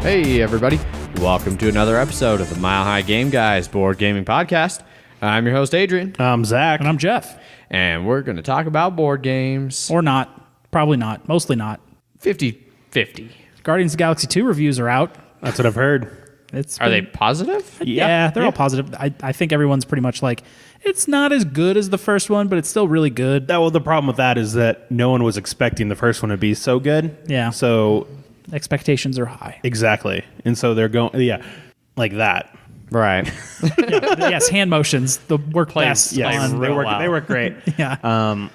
Hey, everybody. Welcome to another episode of the Mile High Game Guys Board Gaming Podcast. I'm your host, Adrian. I'm Zach. And I'm Jeff. And we're going to talk about board games. Or not. Probably not. Mostly not. 50-50. Guardians of the Galaxy 2 reviews are out. That's what I've heard. Are they positive? Yeah, they're all positive. I think everyone's pretty much like, it's not as good as the first one, but it's still really good. Well, the problem with that is that no one was expecting the first one to be so good. Yeah. So Expectations are high. exactly, and so they're going, like that. Right. Yes, hand motions. The work best. Yes, on- they work. well. They work great. Yeah.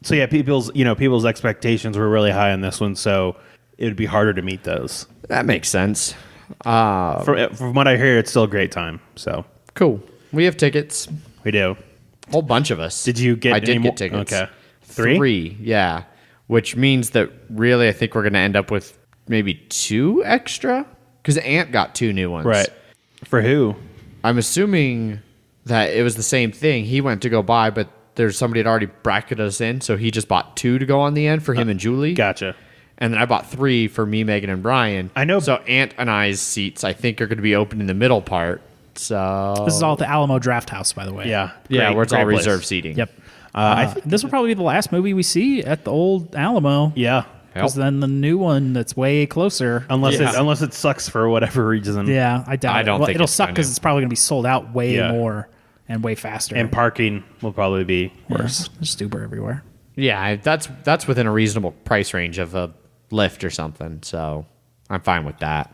So yeah, people's expectations were really high on this one, so it would be harder to meet those. That makes sense. From what I hear, it's still a great time. So Cool. We have tickets. we do. A whole bunch of us. Did you get? I any did more? get tickets. Okay, three. Yeah. Which means that really I think we're going to end up with maybe 2 extra. Because Ant got 2 new ones. Right. For who? I'm assuming that it was the same thing. He went to go buy, but there's somebody had already bracketed us in, so he just bought 2 to go on the end for him and Julie. Gotcha. And then I bought 3 for me, Megan, and Brian. I know. So Ant and I's seats, I think, are going to be open in the middle part. So This is all at the Alamo Draft House, by the way. Yeah. yeah, where it's all great place. reserved seating. Yep. This will probably be the last movie we see at the old Alamo. Yeah. Because then the new one that's way closer. Unless it sucks for whatever reason. Yeah, I doubt I it. don't Well, think it'll it's suck gonna. because it's probably going to be sold out way Yeah. more and way faster. And parking will probably be worse. There's Stuber everywhere. Yeah, that's within a reasonable price range of a lift or something. So I'm fine with that.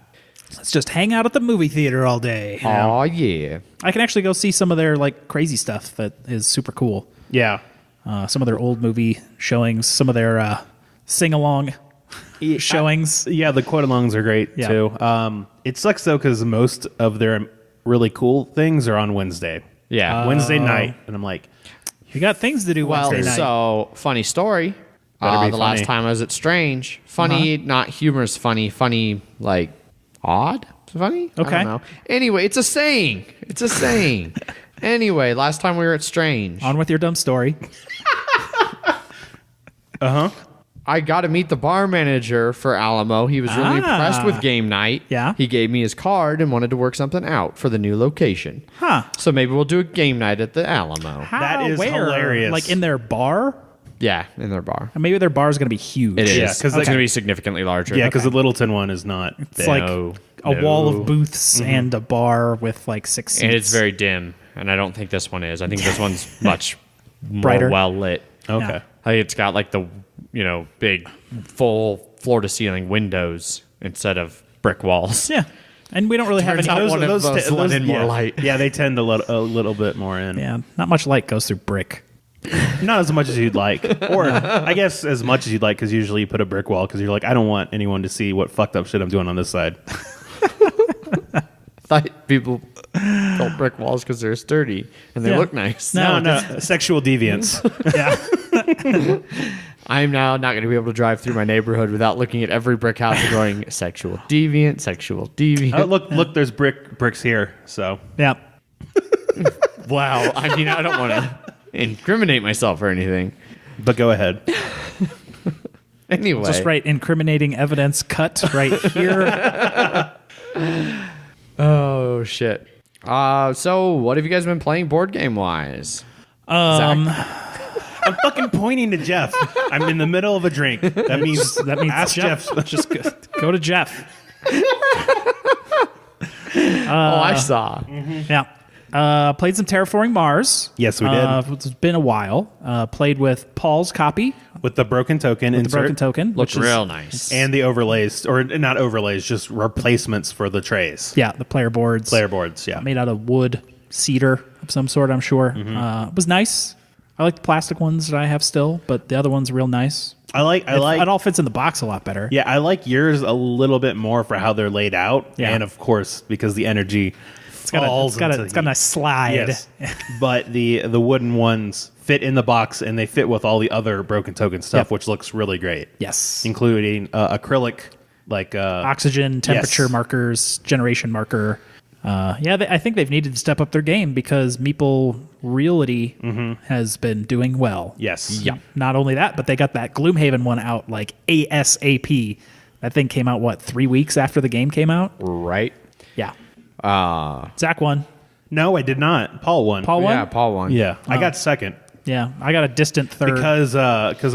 Let's just hang out at the movie theater all day. Oh, yeah. I can actually go see some of their like crazy stuff that is super cool. Yeah. Some of their old movie showings, some of their sing-along showings. Yeah, the quote-alongs are great, Yeah. too. It sucks, though, because most of their really cool things are on Wednesday. Yeah. Wednesday night. And I'm like, You got things to do Well, Wednesday night. so funny story. Better be The funny. last time I was at Strange, funny, not humorous, funny, like odd, funny. I Okay. don't know. Anyway, it's a saying. It's a saying. Anyway, last time we were at Strange, On with your dumb story. I got to meet the bar manager for Alamo. He was really impressed with game night. Yeah. He gave me his card and wanted to work something out for the new location. Huh. So maybe we'll do a game night at the Alamo. That is hilarious. Like in their bar? Yeah, in their bar. And maybe their bar is going to be huge. It is. Yeah, 'cause 'cause it's they- going to be significantly larger. yeah, because the Littleton one is not. It's like No, a wall no. of booths and a bar with like 6 seats. And it's very dim, and I don't think this one is. I think this one's much more Brighter. well lit. Okay. Yeah. I think it's got like the big full floor to ceiling windows instead of brick walls. Yeah. And we don't really have Turns any. out one of those let in more yeah. light. Yeah, they tend to let a little bit more in. Yeah. Not much light goes through brick. Not as much as you'd like. Or, I guess, as much as you'd like, because usually you put a brick wall because you're like, I don't want anyone to see what fucked up shit I'm doing on this side. I thought people built brick walls because they're sturdy and they Yeah. look nice. No, sexual deviance. Yeah. I'm now not going to be able to drive through my neighborhood without looking at every brick house and going, sexual deviant, sexual deviant. Oh, look, there's bricks here. So Yeah. Wow. I mean, I don't want to incriminate myself or anything. but go ahead. Anyway. Just write incriminating evidence cut right here. Oh, shit. So what have you guys been playing board game wise? I'm fucking pointing to Jeff. I'm in the middle of a drink. That means ask Jeff. Just go to Jeff. I saw. Yeah. Played some Terraforming Mars. Yes, we did. It's been a while. Played with Paul's copy, with the broken token the insert broken token. Looks which is- real nice. and the overlays, or not overlays, just replacements for the trays. Yeah, the player boards. Player boards, yeah. Made out of wood, cedar of some sort, I'm sure. It was nice. I like the plastic ones that I have still, but the other one's real nice. I like It all fits in the box a lot better. Yeah, I like yours a little bit more for how they're laid out, Yeah. and of course because the energy It's got a nice slide. Yes, but the wooden ones fit in the box and they fit with all the other broken token stuff, Yep. which looks really great. Yes. Including acrylic, like Oxygen, temperature yes. markers, generation marker. I think they've needed to step up their game because Meeple Realty has been doing well. Yes. Yeah. Not only that, but they got that Gloomhaven one out like ASAP. That thing came out, what, 3 weeks after the game came out? Right. Yeah. Zach won. No, I did not. Paul won. Paul won? Yeah, Paul won. Yeah, I got second. Yeah, I got a distant third. Because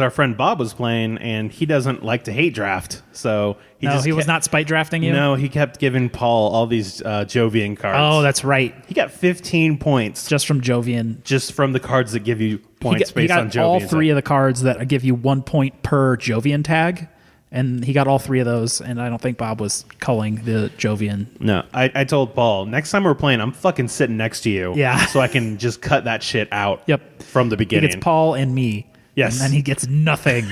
our friend Bob was playing, and he doesn't like to hate draft, so he was not spite drafting you? No, he kept giving Paul all these Jovian cards. Oh, that's right. He got 15 points Just from Jovian. just from the cards that give you points He based got on Jovian. all 3 of the cards that give you 1 point per Jovian tag, and he got all 3 of those, and I don't think Bob was culling the Jovian. No, I told Paul, next time we're playing, I'm fucking sitting next to you. Yeah. So I can just cut that shit out Yep. from the He beginning. gets Paul and me. Yes. And then he gets nothing.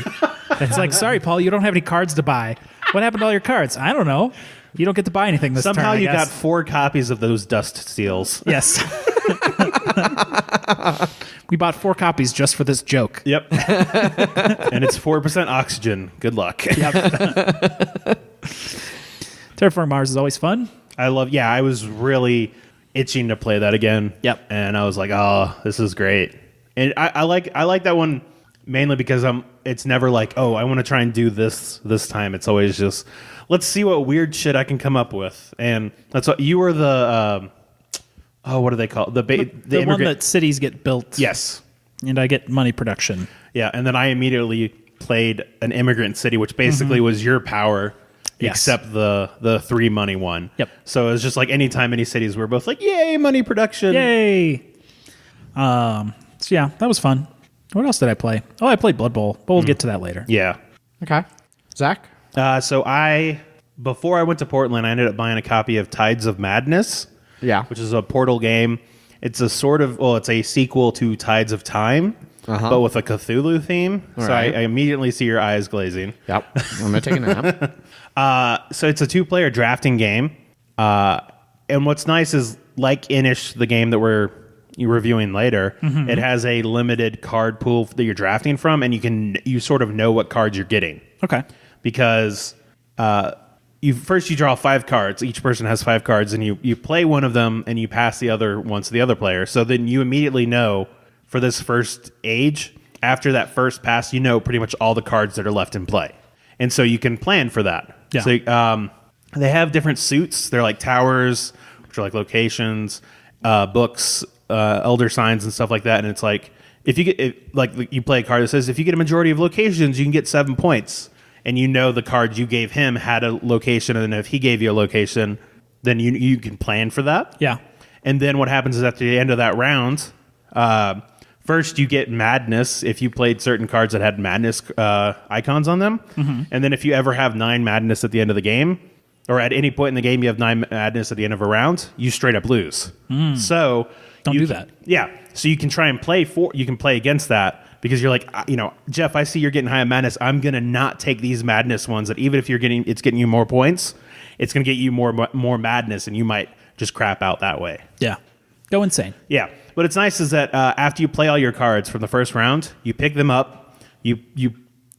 It's like, sorry, Paul, you don't have any cards to buy. What happened to all your cards? I don't know. You don't get to buy anything this Somehow turn, I you got guess. 4 copies of those dust steals. Yes. We bought 4 copies just for this joke. Yep. And it's 4% oxygen. Good luck. Yep. Terraforming Mars is always fun. I was really itching to play that again. Yep. And I was like, oh, this is great. And I like that one mainly because it's never like, oh, I want to try and do this time. It's always just, let's see what weird shit I can come up with. And that's what you were the what do they call it? The The one that cities get built. Yes. And I get money production. Yeah, and then I immediately played an immigrant city, which basically was your power, Yes. except the 3 money one. Yep. So it was just like anytime any cities were both like, yay, money production. Yay! So yeah, that was fun. What else did I play? Oh, I played Blood Bowl, but we'll get to that later. Yeah. Okay. Zach? So before I went to Portland, I ended up buying a copy of Tides of Madness. Yeah. Which is a Portal game. It's a it's a sequel to Tides of Time, but with a Cthulhu theme. All so right. I immediately see your eyes glazing. Yep. I'm going to take a nap. So it's a 2-player drafting game. And what's nice is, like Inish, the game that we're reviewing later, it has a limited card pool that you're drafting from, and you sort of know what cards you're getting. Okay. Because you draw 5 cards. Each person has 5 cards, and you play one of them, and you pass the other one to the other player. So then you immediately know for this first age, after that first pass, you know pretty much all the cards that are left in play. And so you can plan for that. Yeah. So they have different suits. They're like towers, which are like locations, books, elder signs, and stuff like that. And it's like, if you get you play a card that says, if you get a majority of locations, you can get 7 points. And you know the card you gave him had a location, and if he gave you a location, then you can plan for that. Yeah. And then what happens is at the end of that round, first you get madness if you played certain cards that had madness icons on them. And then if you ever have 9 madness at the end of the game, or at any point in the game you have 9 madness at the end of a round, you straight up lose. So Don't do that. Yeah. So you can try and you can play against that. Because you're like, Jeff, I see you're getting high on madness. I'm going to not take these madness ones that even if it's getting you more points, it's going to get you more madness, and you might just crap out that way. Yeah. Go insane. Yeah. But it's nice is that after you play all your cards from the first round, you pick them up, you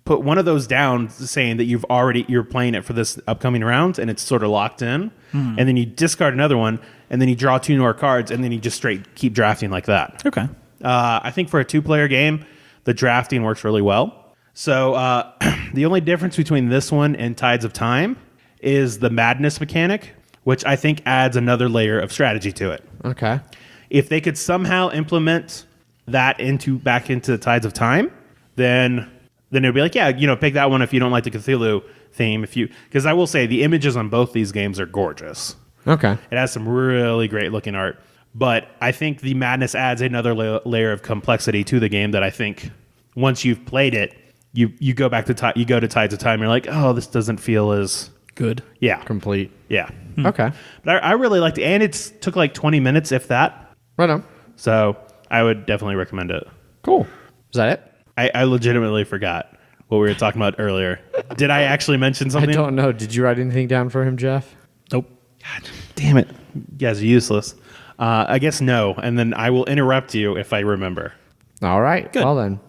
put one of those down saying that you're playing it for this upcoming round, and it's sort of locked in. And then you discard another one, and then you draw 2 more cards, and then you just straight keep drafting like that. Okay. I think for a 2-player game, the drafting works really well. So the only difference between this one and Tides of Time is the madness mechanic, which I think adds another layer of strategy to it. Okay. If they could somehow implement that back into Tides of Time, then it would be like, pick that one if you don't like the Cthulhu theme. Because I will say the images on both these games are gorgeous. Okay. It has some really great looking art. But I think the madness adds another layer of complexity to the game that I think once you've played it, you go back to you go to Tides of Time, you're like, oh, this doesn't feel as good. Yeah. Complete. Yeah. Okay. But I really liked it, and it took like 20 minutes, if that. Right on. So I would definitely recommend it. Cool. Is that it? I legitimately forgot what we were talking about earlier. Did I actually mention I something? don't know. Did you write anything down for him, Jeff? Nope. God damn it. You guys are useless. I guess no, and then I will interrupt you if I remember. All right. Good. Well then.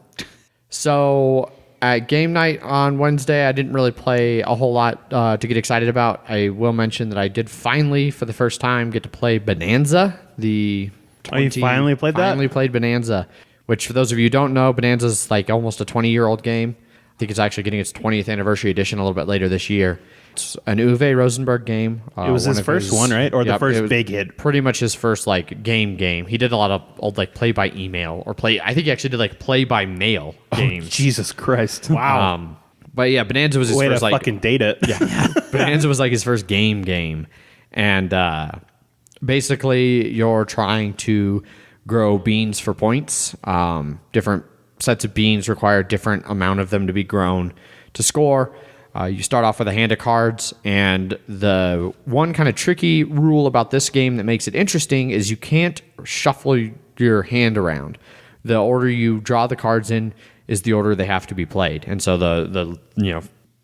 So at game night on Wednesday, I didn't really play a whole lot to get excited about. I will mention that I did finally, for the first time, get to play Bohnanza. You finally played that? Finally played Bohnanza, which for those of you who don't know, Bonanza is like almost a 20-year-old game. think it's actually getting its 20th anniversary edition a little bit later this year. It's an Uwe Rosenberg game. It was his first one, right? Or the first big hit? Pretty much his first like game. He did a lot of old like play by email or play. I think he actually did like play by mail games. Jesus Christ! Wow. But yeah, Bohnanza was his Way first to like fucking date it. yeah. Bohnanza was like his first game, and basically you're trying to grow beans for points. Different sets of beans require different amount of them to be grown to score. You start off with a hand of cards, and the one kind of tricky rule about this game that makes it interesting is you can't shuffle your hand around. The order you draw the cards in is the order they have to be played, and so the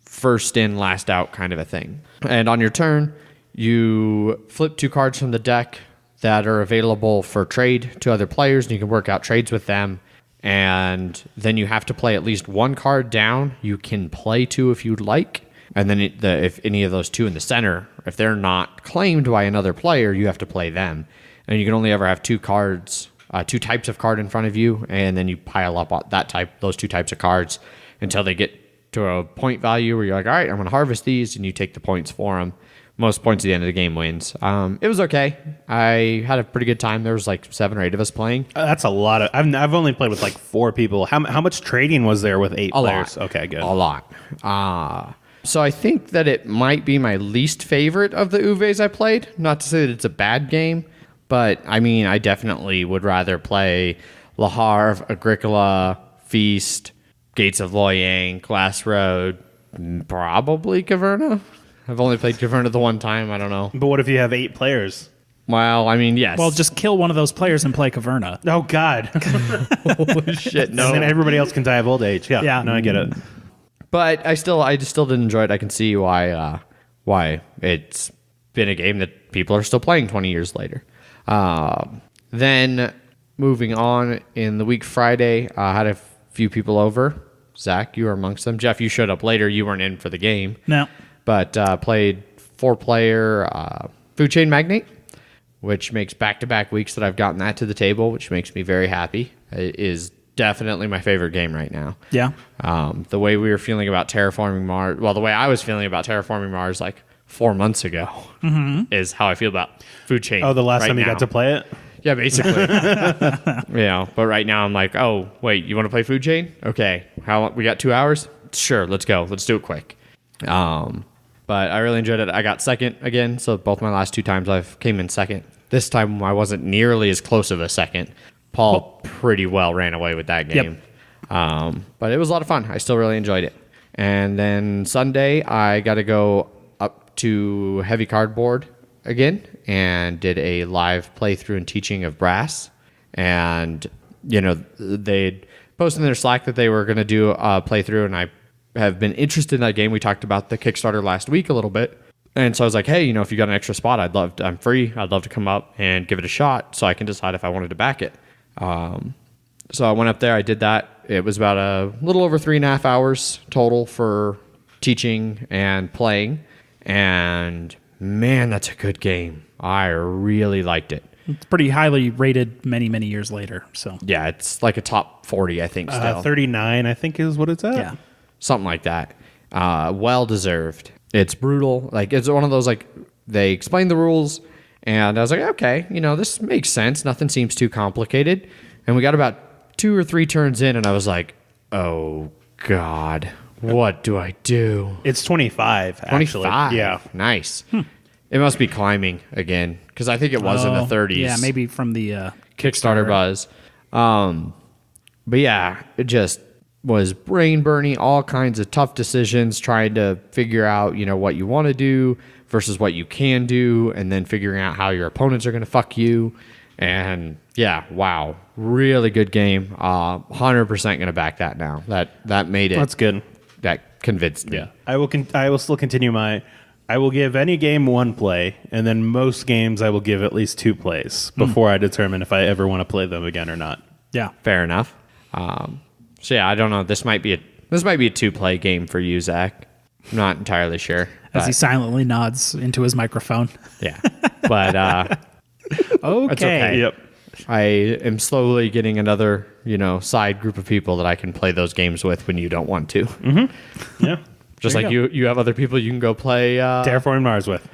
first in, last out kind of a thing. And on your turn, you flip 2 cards from the deck that are available for trade to other players, and you can work out trades with them. And then you have to play at least 1 card down. You can play 2 if you'd like. And then if any of those 2 in the center, if they're not claimed by another player, you have to play them. And you can only ever have 2 cards, 2 types of card in front of you. And then you pile up those 2 types of cards until they get to a point value where you're like, all right, I'm going to harvest these. And you take the points for them. Most points at the end of the game wins. It was okay. I had a pretty good time. There was like 7 or 8 of us playing. That's a lot of. I've only played with like 4 people. How much trading was there with 8 players? Lot. Okay, good. A lot. So I think that it might be my least favorite of the Uves I played. Not to say that it's a bad game, but I mean, I definitely would rather play Le Havre, Agricola, Feast, Gates of Loyang, Glass Road, probably Caverna. I've only played Caverna the one time. I don't know. But what if you have 8 players? Well, I mean, yes. Well, just kill one of those players and play Caverna. Oh, God. Holy shit, no. And then everybody else can die of old age. Yeah. No, I get it. But I just still did enjoy it. I can see why it's been a game that people are still playing 20 years later. Then moving on in the week Friday, I had a few people over. Zach, you were amongst them. Jeff, you showed up later. You weren't in for the game. No. But played 4-player Food Chain Magnate, which makes back-to-back weeks that I've gotten that to the table, which makes me very happy. It is definitely my favorite game right now. Yeah. The way we were feeling about Terraforming Mars, well, the way I was feeling about Terraforming Mars like 4 months ago is how I feel about Food Chain. Oh, the last right time you now. got to play it? Yeah, basically. But right now I'm like, oh, wait, you want to play Food Chain? Okay. We got 2 hours? Sure, let's go. Let's do it quick. But I really enjoyed it. I got second again, so both my last 2 times I've came in second. This time I wasn't nearly as close of a second. Paul pretty well ran away with that game. Yep. But it was a lot of fun. I still really enjoyed it. And then Sunday, I got to go up to Heavy Cardboard again and did a live playthrough and teaching of Brass. And, they'd posted in their Slack that they were going to do a playthrough, and I have been interested in that game. We talked about the Kickstarter last week a little bit. And so I was like, hey, if you got an extra spot, I'm free. I'd love to come up and give it a shot so I can decide if I wanted to back it. So I went up there. I did that. It was about a little over 3.5 hours total for teaching and playing. And man, that's a good game. I really liked it. It's pretty highly rated many, many years later. So yeah, it's like a top 40, I think, still. 39, I think, is what it's at. Yeah. Something like that. Well deserved. It's brutal. Like, it's one of those, like, they explained the rules, and I was like, okay, this makes sense. Nothing seems too complicated. And we got about 2 or 3 turns in, and I was like, oh, God, what do I do? It's 25, actually. 25? Yeah. Nice. It must be climbing again, because I think it was in the 30s. Yeah, maybe from the Kickstarter buzz. But yeah, it just was brain burning, all kinds of tough decisions, trying to figure out, what you want to do versus what you can do, and then figuring out how your opponents are going to fuck you. And yeah, wow, really good game. 100% going to back that now. That made it. That's good. That convinced me. Yeah, I will still continue I will give any game 1 play, and then most games I will give at least 2 plays before I determine if I ever want to play them again or not. Yeah, fair enough. So yeah, I don't know. This might be a 2-play game for you, Zach. I'm not entirely sure. As he silently nods into his microphone. Yeah, but okay. It's okay. Yep. I am slowly getting another, side group of people that I can play those games with when you don't want to. Yeah. Just There like you you have other people you can go play. Terraforming Mars with.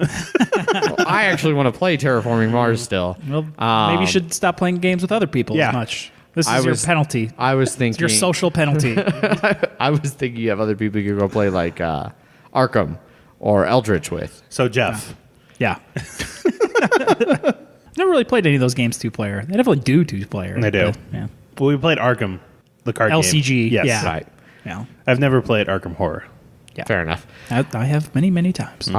I actually want to play Terraforming Mars still. Well, maybe you should stop playing games with other people Yeah. as much. This is your penalty. I was thinking Your social penalty. I was thinking you have other people you can go play like Arkham or Eldritch with. So, Jeff. Yeah. Never really played any of those games 2-player. They definitely do 2-player. They do. but, yeah. Well, we played Arkham, the card game. LCG. Yes. Yeah. Right. Yeah. I've never played Arkham Horror. Yeah. Fair enough. I have many, many times.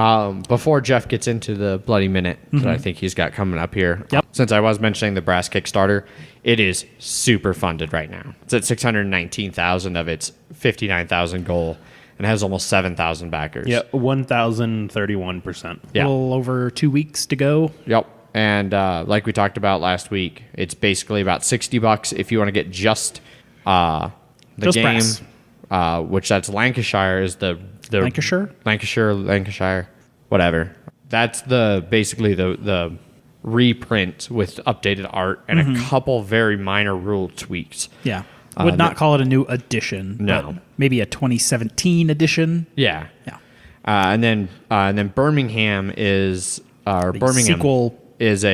Before Jeff gets into the bloody minute that I think he's got coming up here, Yep. since I was mentioning the Brass Kickstarter, it is super funded right now. It's at 619,000 of its 59,000 goal, and has almost 7,000 backers. Yeah, 1,031%. Yeah. A little over 2 weeks to go. Yep. And like we talked about last week, it's basically about $60 if you want to get just the Just game, Brass. which that's Lancashire is the Lancashire, whatever. That's basically the reprint with updated art and a couple very minor rule tweaks. Yeah. Would not call it a new edition. No. But maybe a 2017 edition. Yeah. Yeah. And then Birmingham is Birmingham sequel. is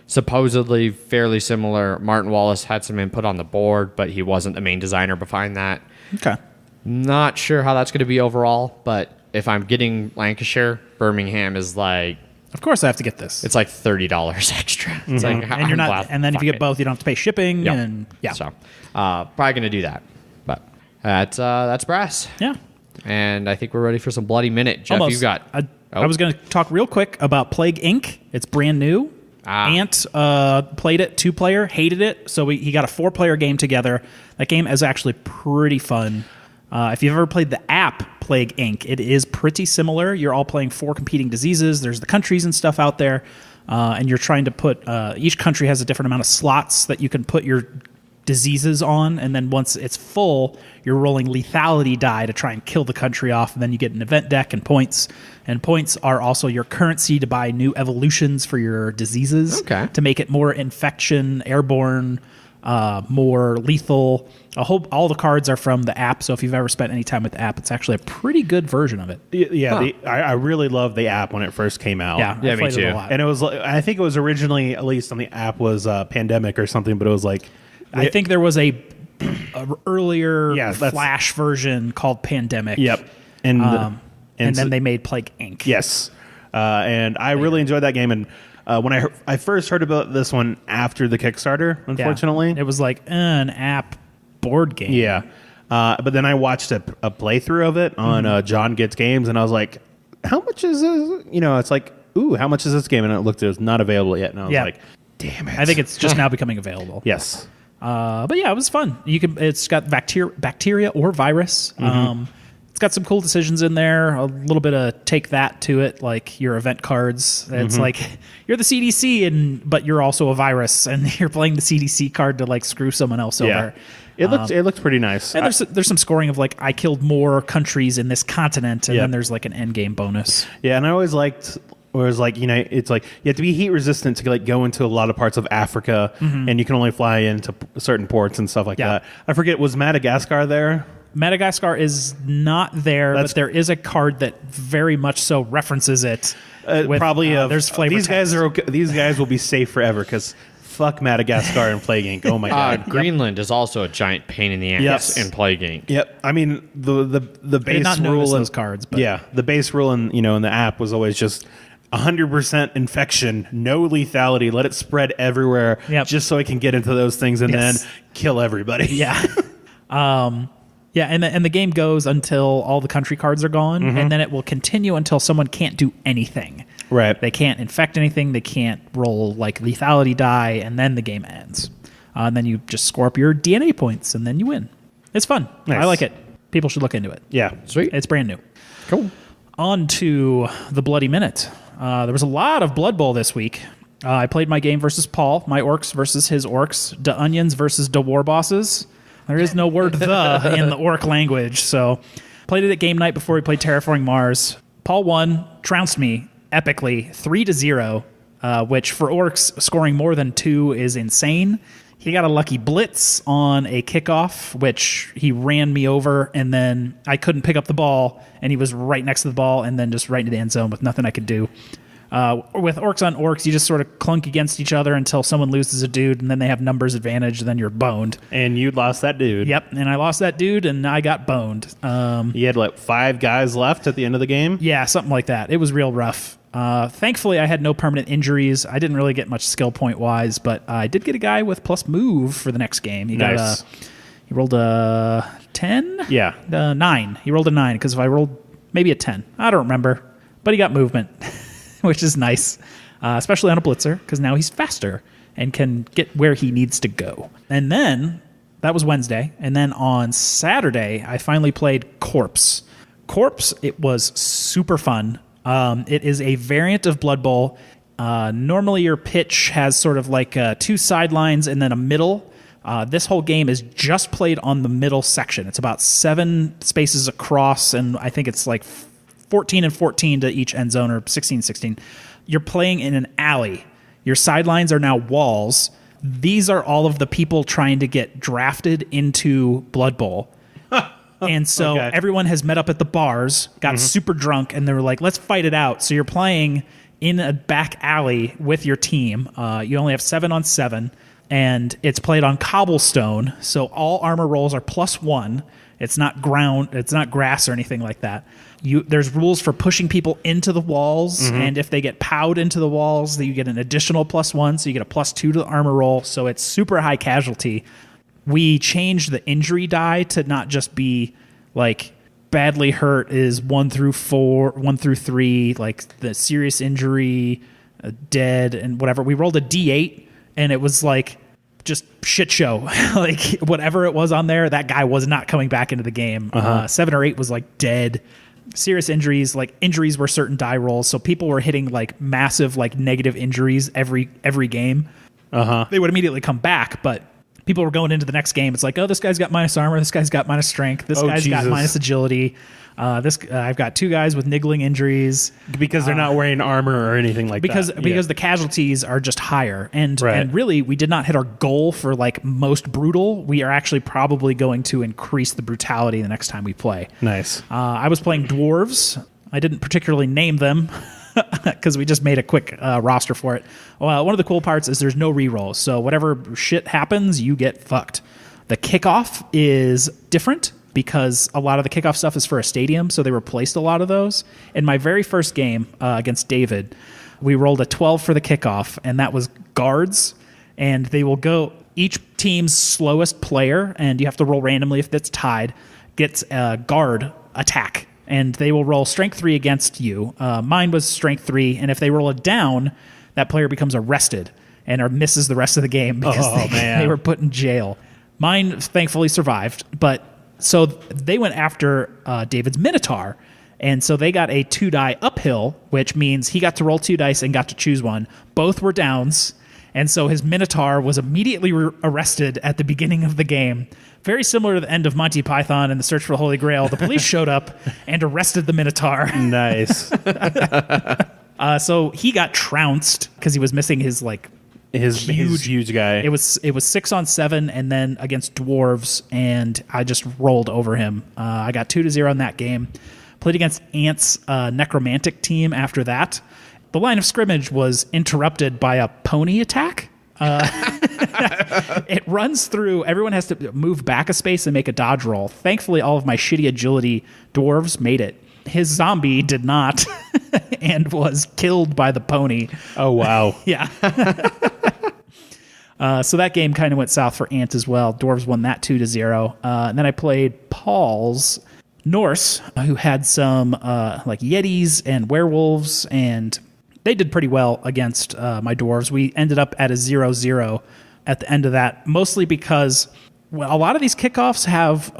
supposedly fairly similar. Martin Wallace had some input on the board, but he wasn't the main designer behind that. Okay. Not sure how that's going to be overall, but if I'm getting Lancashire, Birmingham is like Of course I have to get this. it's like $30 extra. It's like and you're not and then if you get both you don't have to pay shipping Yep. and yeah. So probably going to do that. But that's Brass. Yeah. And I think we're ready for some bloody minute. Jeff, Almost. you've got I was going to talk real quick about Plague Inc. It's brand new. Ant played it 2-player, hated it, so he got a 4-player game together. That game is actually pretty fun. If you've ever played the app Plague Inc., it is pretty similar. You're all playing 4 competing diseases. There's the countries and stuff out there, and you're trying to put each country has a different amount of slots that you can put your diseases on, and then once it's full, you're rolling lethality die to try and kill the country off, and then you get an event deck and points. And points are also your currency to buy new evolutions for your diseases to make it more infection, airborne, more lethal. All the cards are from the app, so if you've ever spent any time with the app, it's actually a pretty good version of it. Yeah, I really loved the app when it first came out. Yeah, Yeah, I me played it too. a lot. And it was, I think it was originally, at least on the app, was Pandemic or something, but it was like... I think there was a earlier that's- Flash version called Pandemic. Yep. And And so- then they made Plague Inc. Yes. And I really enjoyed that game. And when I first heard about this one after the Kickstarter, Yeah. unfortunately. It was like an app board game. Yeah. But then I watched a playthrough of it on John Gets Games, and I was like, how much is this? It's like, ooh, how much is this game? And it looked, it was not available yet. And I was like, damn it. I think it's just now becoming available. Yes. But yeah, it was fun. It's got bacteria or virus. It's got some cool decisions in there. A little bit of take that to it, like your event cards. It's like you're the CDC, but you're also a virus, and you're playing the CDC card to like screw someone else over. It looked pretty nice. And there's some scoring of like I killed more countries in this continent, and then there's like an end game bonus. Yeah, and I always liked. Whereas, like, it's like you have to be heat resistant to like go into a lot of parts of Africa, and you can only fly into certain ports and stuff like that. I forget, was Madagascar there? Madagascar is not there, but there is a card that very much so references it. Probably there's flavor. These guys are okay. These guys will be safe forever because fuck Madagascar and Plague Inc. Oh my god. Greenland is also a giant pain in the ass in Plague Inc. Yep. I mean the base not rule in those cards, but the base rule in in the app was always just 100% infection, no lethality, let it spread everywhere, just so I can get into those things and then kill everybody. Yeah. And the game goes until all the country cards are gone, and then it will continue until someone can't do anything. Right. They can't infect anything. They can't roll like lethality die, and then the game ends. And then you just score up your DNA points, and then you win. It's fun. Nice. I like it. People should look into it. Yeah. Sweet. It's brand new. Cool. On to the Bloody Minute. There was a lot of Blood Bowl this week. I played my game versus Paul, my orcs versus his orcs, the onions versus the war bosses. There is no word "the" in the orc language, so played it at game night before we played Terraforming Mars. Paul won, trounced me epically, 3-0, which for orcs scoring more than 2 is insane. He got a lucky blitz on a kickoff, which he ran me over, and then I couldn't pick up the ball, and he was right next to the ball, and then just right into the end zone with nothing I could do. With orcs on orcs, you just sort of clunk against each other until someone loses a dude, and then they have numbers advantage, and then you're boned. And you lost that dude. Yep, and I lost that dude, and I got boned. You had, like, 5 guys left at the end of the game? Yeah, something like that. It was real rough. Thankfully, I had no permanent injuries. I didn't really get much skill point-wise, but I did get a guy with plus move for the next game. He rolled a 10? Yeah. 9. He rolled a 9, because if I rolled maybe a 10. I don't remember. But he got movement, which is nice, especially on a blitzer, because now he's faster and can get where he needs to go. And then, that was Wednesday, and then on Saturday, I finally played C.O.R.P.S.E. C.O.R.P.S.E, it was super fun. It is a variant of Blood Bowl. Normally your pitch has sort of like 2 sidelines and then a middle. This whole game is just played on the middle section. It's about 7 spaces across, and I think it's like 14 and 14 to each end zone, or 16 and 16. You're playing in an alley. Your sidelines are now walls. These are all of the people trying to get drafted into Blood Bowl. And so everyone has met up at the bars, got super drunk, and they were like, let's fight it out. So you're playing in a back alley with your team. You only have 7 on 7, and it's played on cobblestone. So all armor rolls are +1. It's not ground, it's not grass or anything like that. There's rules for pushing people into the walls, and if they get powed into the walls, then you get an additional +1, so you get a +2 to the armor roll. So it's super high casualty. We changed the injury die to not just be like badly hurt is 1 through 3, like the serious injury, dead, and whatever. We rolled a D8, and it was like just shit show. Like whatever it was on there, that guy was not coming back into the game. 7 or 8 was like dead. Serious injuries, like injuries were certain die rolls, so people were hitting like massive like negative injuries every game. They would immediately come back, but people were going into the next game. It's like, oh, this guy's got minus armor. This guy's got minus strength. This guy's got minus agility. I've got 2 guys with niggling injuries because they're not wearing armor or anything like that. Because the casualties are just higher, and really we did not hit our goal for like most brutal. We are actually probably going to increase the brutality the next time we play. Nice. I was playing dwarves. I didn't particularly name them because we just made a quick roster for it. Well, one of the cool parts is there's no rerolls, so whatever shit happens, you get fucked. The kickoff is different because a lot of the kickoff stuff is for a stadium, so they replaced a lot of those. In my very first game against David, we rolled a 12 for the kickoff, and that was guards, and they will go each team's slowest player, and you have to roll randomly if that's tied, gets a guard attack. And they will roll strength 3 against you. Mine was strength 3, and if they roll it down, that player becomes arrested and misses the rest of the game because they were put in jail. Mine thankfully survived, but so they went after David's Minotaur, and so they got a 2-die uphill, which means he got to roll 2 dice and got to choose one. Both were downs, and so his Minotaur was immediately arrested at the beginning of the game. Very similar to the end of Monty Python and the Search for the Holy Grail. The police showed up and arrested the Minotaur. Nice. So he got trounced because he was missing his huge guy. It was 6 on 7, and then against dwarves, and I just rolled over him. I got 2-0 in that game. Played against Ant's necromantic team after that. The line of scrimmage was interrupted by a pony attack. It runs through. Everyone has to move back a space and make a dodge roll. Thankfully, all of my shitty agility dwarves made it. His zombie did not and was killed by the pony. Oh, wow. Yeah. So that game kind of went south for Ant as well. Dwarves won that 2-0. And then I played Paul's Norse, who had some like Yetis and werewolves, and they did pretty well against my dwarves. We ended up at a 0-0 at the end of that, mostly because a lot of these kickoffs have,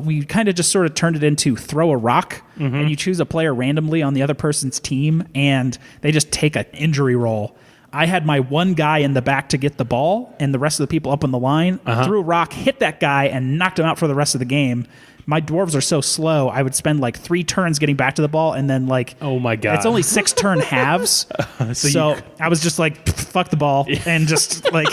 we kind of just sort of turned it into throw a rock, and you choose a player randomly on the other person's team, and they just take an injury roll. I had my one guy in the back to get the ball, and the rest of the people up on the line threw a rock, hit that guy, and knocked him out for the rest of the game. My dwarves are so slow, I would spend like 3 turns getting back to the ball, and then like, oh my God, it's only 6 turn halves. so I was just like, fuck the ball, and just like,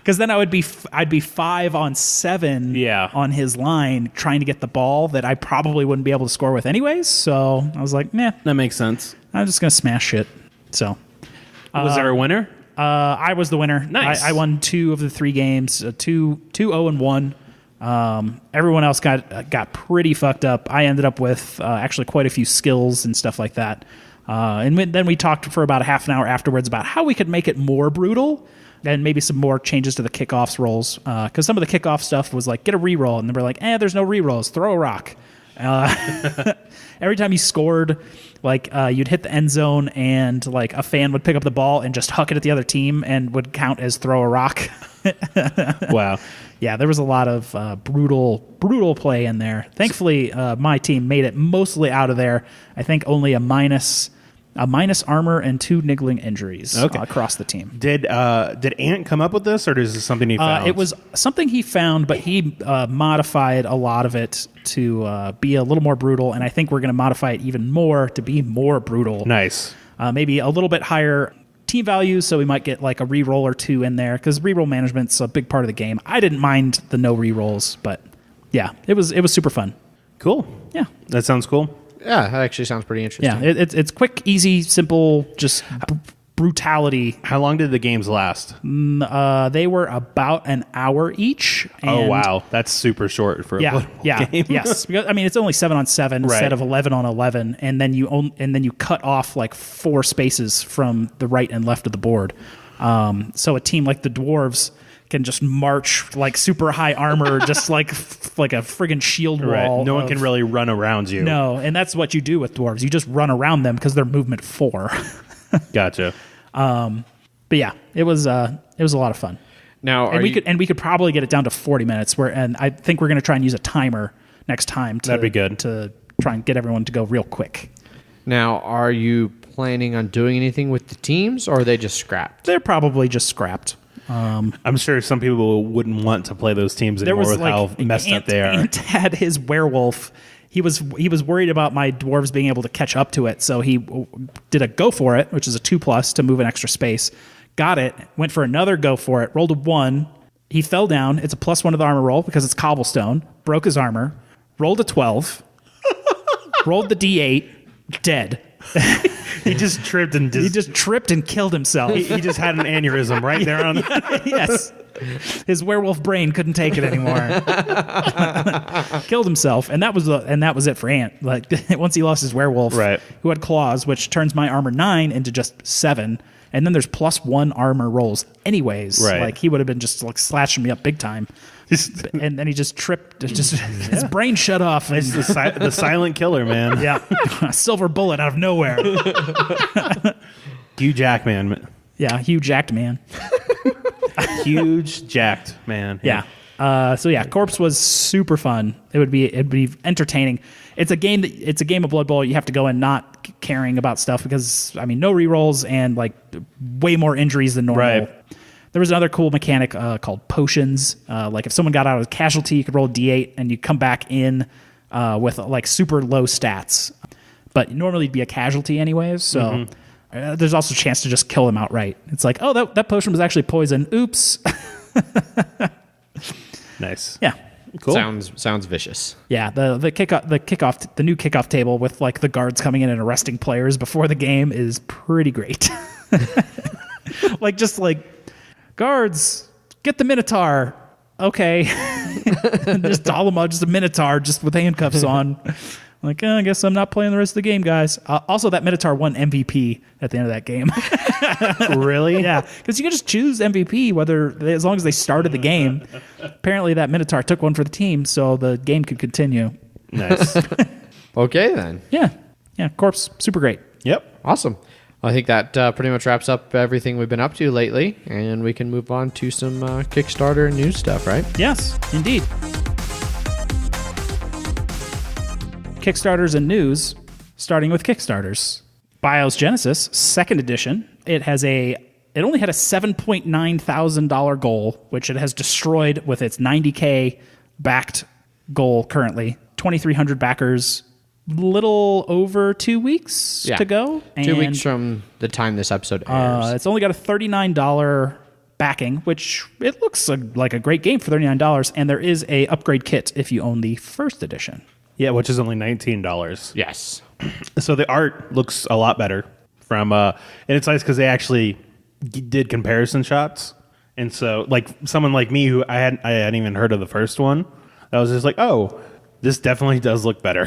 Because then I'd be 5 on 7 on his line trying to get the ball that I probably wouldn't be able to score with anyways. So I was like, meh. That makes sense. I'm just going to smash it. So was there a winner? I was the winner. Nice. I won 2 of the 3 games, 2-0-1. Everyone else got pretty fucked up. I ended up with actually quite a few skills and stuff like that. And then we talked for about a half an hour afterwards about how we could make it more brutal and maybe some more changes to the kickoffs rolls. Because some of the kickoff stuff was like, get a reroll. And then we're like, there's no rerolls. Throw a rock. Every time you scored, like you'd hit the end zone and like a fan would pick up the ball and just huck it at the other team and would count as throw a rock. Wow. Yeah, there was a lot of brutal play in there. Thankfully, my team made it mostly out of there. I think only a minus armor and 2 niggling injuries across the team. Did Ant come up with this, or is this something he found? It was something he found, but he modified a lot of it to be a little more brutal, and I think we're going to modify it even more to be more brutal. Nice. Maybe a little bit higher team values, so we might get like a reroll or 2 in there, because reroll management's a big part of the game. I didn't mind the no rerolls, but yeah, it was super fun. Cool. Yeah. That sounds cool. Yeah, that actually sounds pretty interesting. Yeah, it's quick, easy, simple, just brutality. How long did the games last? They were about an hour each. Oh, wow. That's super short for a game. Yes. Because, I mean, it's only 7 on 7 instead of 11 on 11, and then you cut off like 4 spaces from the right and left of the board. So a team like the Dwarves can just march like super high armor, just like a friggin' shield wall. Right. No one can really run around you. No, and that's what you do with Dwarves. You just run around them because they're movement 4. Gotcha. But yeah, it was a lot of fun. Now, we could probably get it down to 40 minutes. And I think we're going to try and use a timer next time. That'd be good to try and get everyone to go real quick. Now, are you planning on doing anything with the teams, or are they just scrapped? They're probably just scrapped. I'm sure some people wouldn't want to play those teams anymore with how messed up they are. Ant had his werewolf. He was worried about my dwarves being able to catch up to it, so he did a go for it, which is a 2+ to move an extra space. Got it. Went for another go for it. Rolled a 1. He fell down. It's a +1 to the armor roll because it's cobblestone. Broke his armor. Rolled a 12. Rolled the D8. Dead. He just tripped and killed himself. He just had an aneurysm right there on. Yes, his werewolf brain couldn't take it anymore. Killed himself, and that was it for Ant. Like once he lost his werewolf, who had claws, which turns my armor 9 into just 7, and then there's +1 armor rolls anyways. Right. Like he would have been just like slashing me up big time. And then he just tripped. His brain shut off. It's the silent killer, man. Yeah, a silver bullet out of nowhere. Huge Jackman. Yeah, huge jacked man. Huge jacked man. Yeah. So yeah, C.O.R.P.S.E was super fun. It'd be entertaining. It's a game of Blood Bowl. You have to go in not caring about stuff because I mean no rerolls and like way more injuries than normal. Right. There was another cool mechanic called potions. Like if someone got out of casualty, you could roll a D8 and you come back in with like super low stats. But normally it'd be a casualty anyways. So there's also a chance to just kill them outright. It's like, oh, that potion was actually poison. Oops. Nice. Yeah. Cool. Sounds vicious. Yeah, the new kickoff table with like the guards coming in and arresting players before the game is pretty great. Like just like guards, get the Minotaur. Okay. Just Dolomar, just a Minotaur, just with handcuffs on. Like, I guess I'm not playing the rest of the game, guys. Also, that Minotaur won MVP at the end of that game. Really? Yeah, because you can just choose MVP as long as they started the game. Apparently, that Minotaur took one for the team, so the game could continue. Nice. Okay, then. Yeah, C.O.R.P.S.E, super great. Yep. Awesome. I think that pretty much wraps up everything we've been up to lately, and we can move on to some Kickstarter and news stuff, right? Yes, indeed. Kickstarters and news, starting with Kickstarters. BIOS Genesis, 2nd edition. It only had a $7.9 thousand goal, which it has destroyed with its 90K backed goal currently. 2,300 backers. Little over 2 weeks to go. 2 weeks from the time this episode airs. It's only got a $39 backing, which it looks like a great game for $39, and there is a upgrade kit if you own the first edition. Yeah, which is only $19. Yes. So the art looks a lot better from, and it's nice because they actually did comparison shots. And so, like someone like me who I hadn't even heard of the first one, I was just like, oh, this definitely does look better.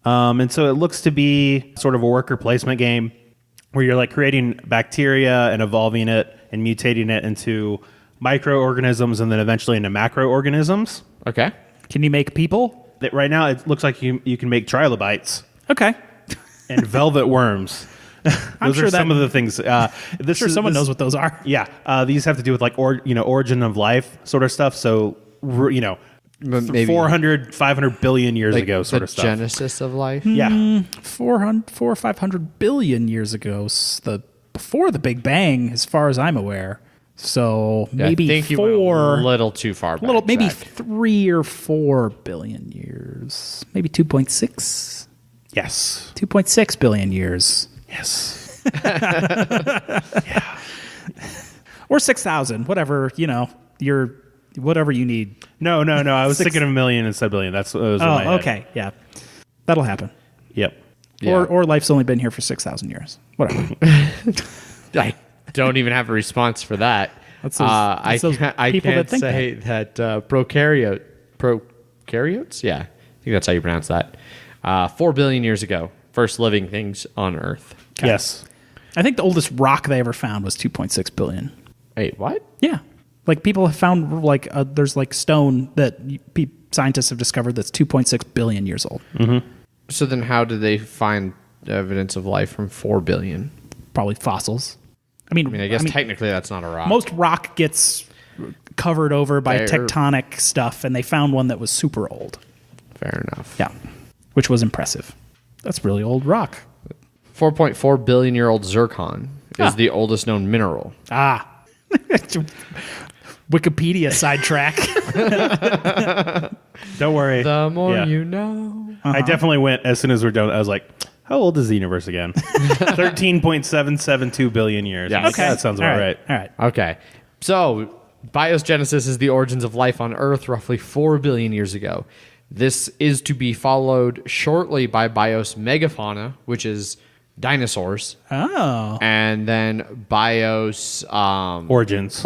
And so it looks to be sort of a worker placement game where you're like creating bacteria and evolving it and mutating it into microorganisms and then eventually into macroorganisms. Okay. Can you make people? Right now, it looks like you can make trilobites Okay. and velvet worms. Those sure are some that- of the things. Someone knows what those are. Yeah, these have to do with like origin of life sort of stuff. So Maybe 400, 500 billion years like ago sort the of stuff. genesis of life. Yeah, 400 or 500 billion years ago, before the Big Bang, as far as I'm aware. So Yeah, maybe I think you went a little too far back. maybe Zach. 3 or 4 billion years, maybe 2.6, yes, 2.6 billion years, yes. or 6,000, whatever whatever you need. No. I was thinking of million instead of billion. That's what was in my head. Okay, yeah, that'll happen. Yep. Yeah. Or life's only been here for 6,000 years. Whatever. I don't even have a response for that. That's those- I that's those can't people that think say that prokaryotes. Yeah, I think that's how you pronounce that. 4 billion years ago, first living things on Earth. Yes. I think the oldest rock they ever found was 2.6 billion. Wait, what? Yeah. Like people have found there's like stone that scientists have discovered that's 2.6 billion years old. So then, how did they find evidence of life from 4 billion? Probably fossils. I mean, I guess technically that's not a rock. most rock gets covered over by Fair. tectonic stuff, and they found one that was super old. Fair enough. Yeah, which was impressive. That's really old rock. 4.4 billion year old zircon is Ah. the oldest known mineral. Wikipedia sidetrack. Don't worry. The more Yeah. you know. I definitely went as soon as we're done. I was like, how old is the universe again? 13.772 billion years. Yeah. Okay. That sounds about right. All right. Okay. So, biogenesis is the origins of life on Earth roughly 4 billion years ago. This is to be followed shortly by bios megafauna, which is dinosaurs, Oh. and then bios Origins.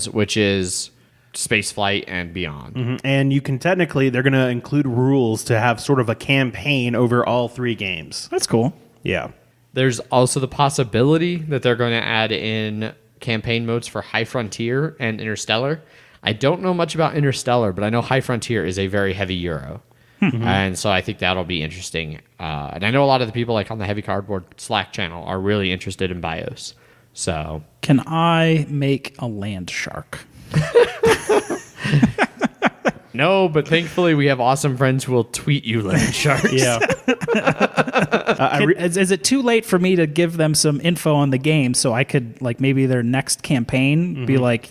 which is spaceflight and beyond. And you can technically, they're going to include rules to have sort of a campaign over all 3 games. That's cool. Yeah. There's also the possibility that they're going to add in campaign modes for High Frontier and Interstellar. I don't know much about Interstellar, but I know High Frontier is a very heavy Euro. And so I think that'll be interesting. And I know a lot of the people like on the Heavy Cardboard Slack channel are really interested in BIOS. So Can I make a land shark? no, but thankfully we have awesome friends who will tweet you land sharks. Yeah. Is it too late for me to give them some info on the game so I could like maybe their next campaign be like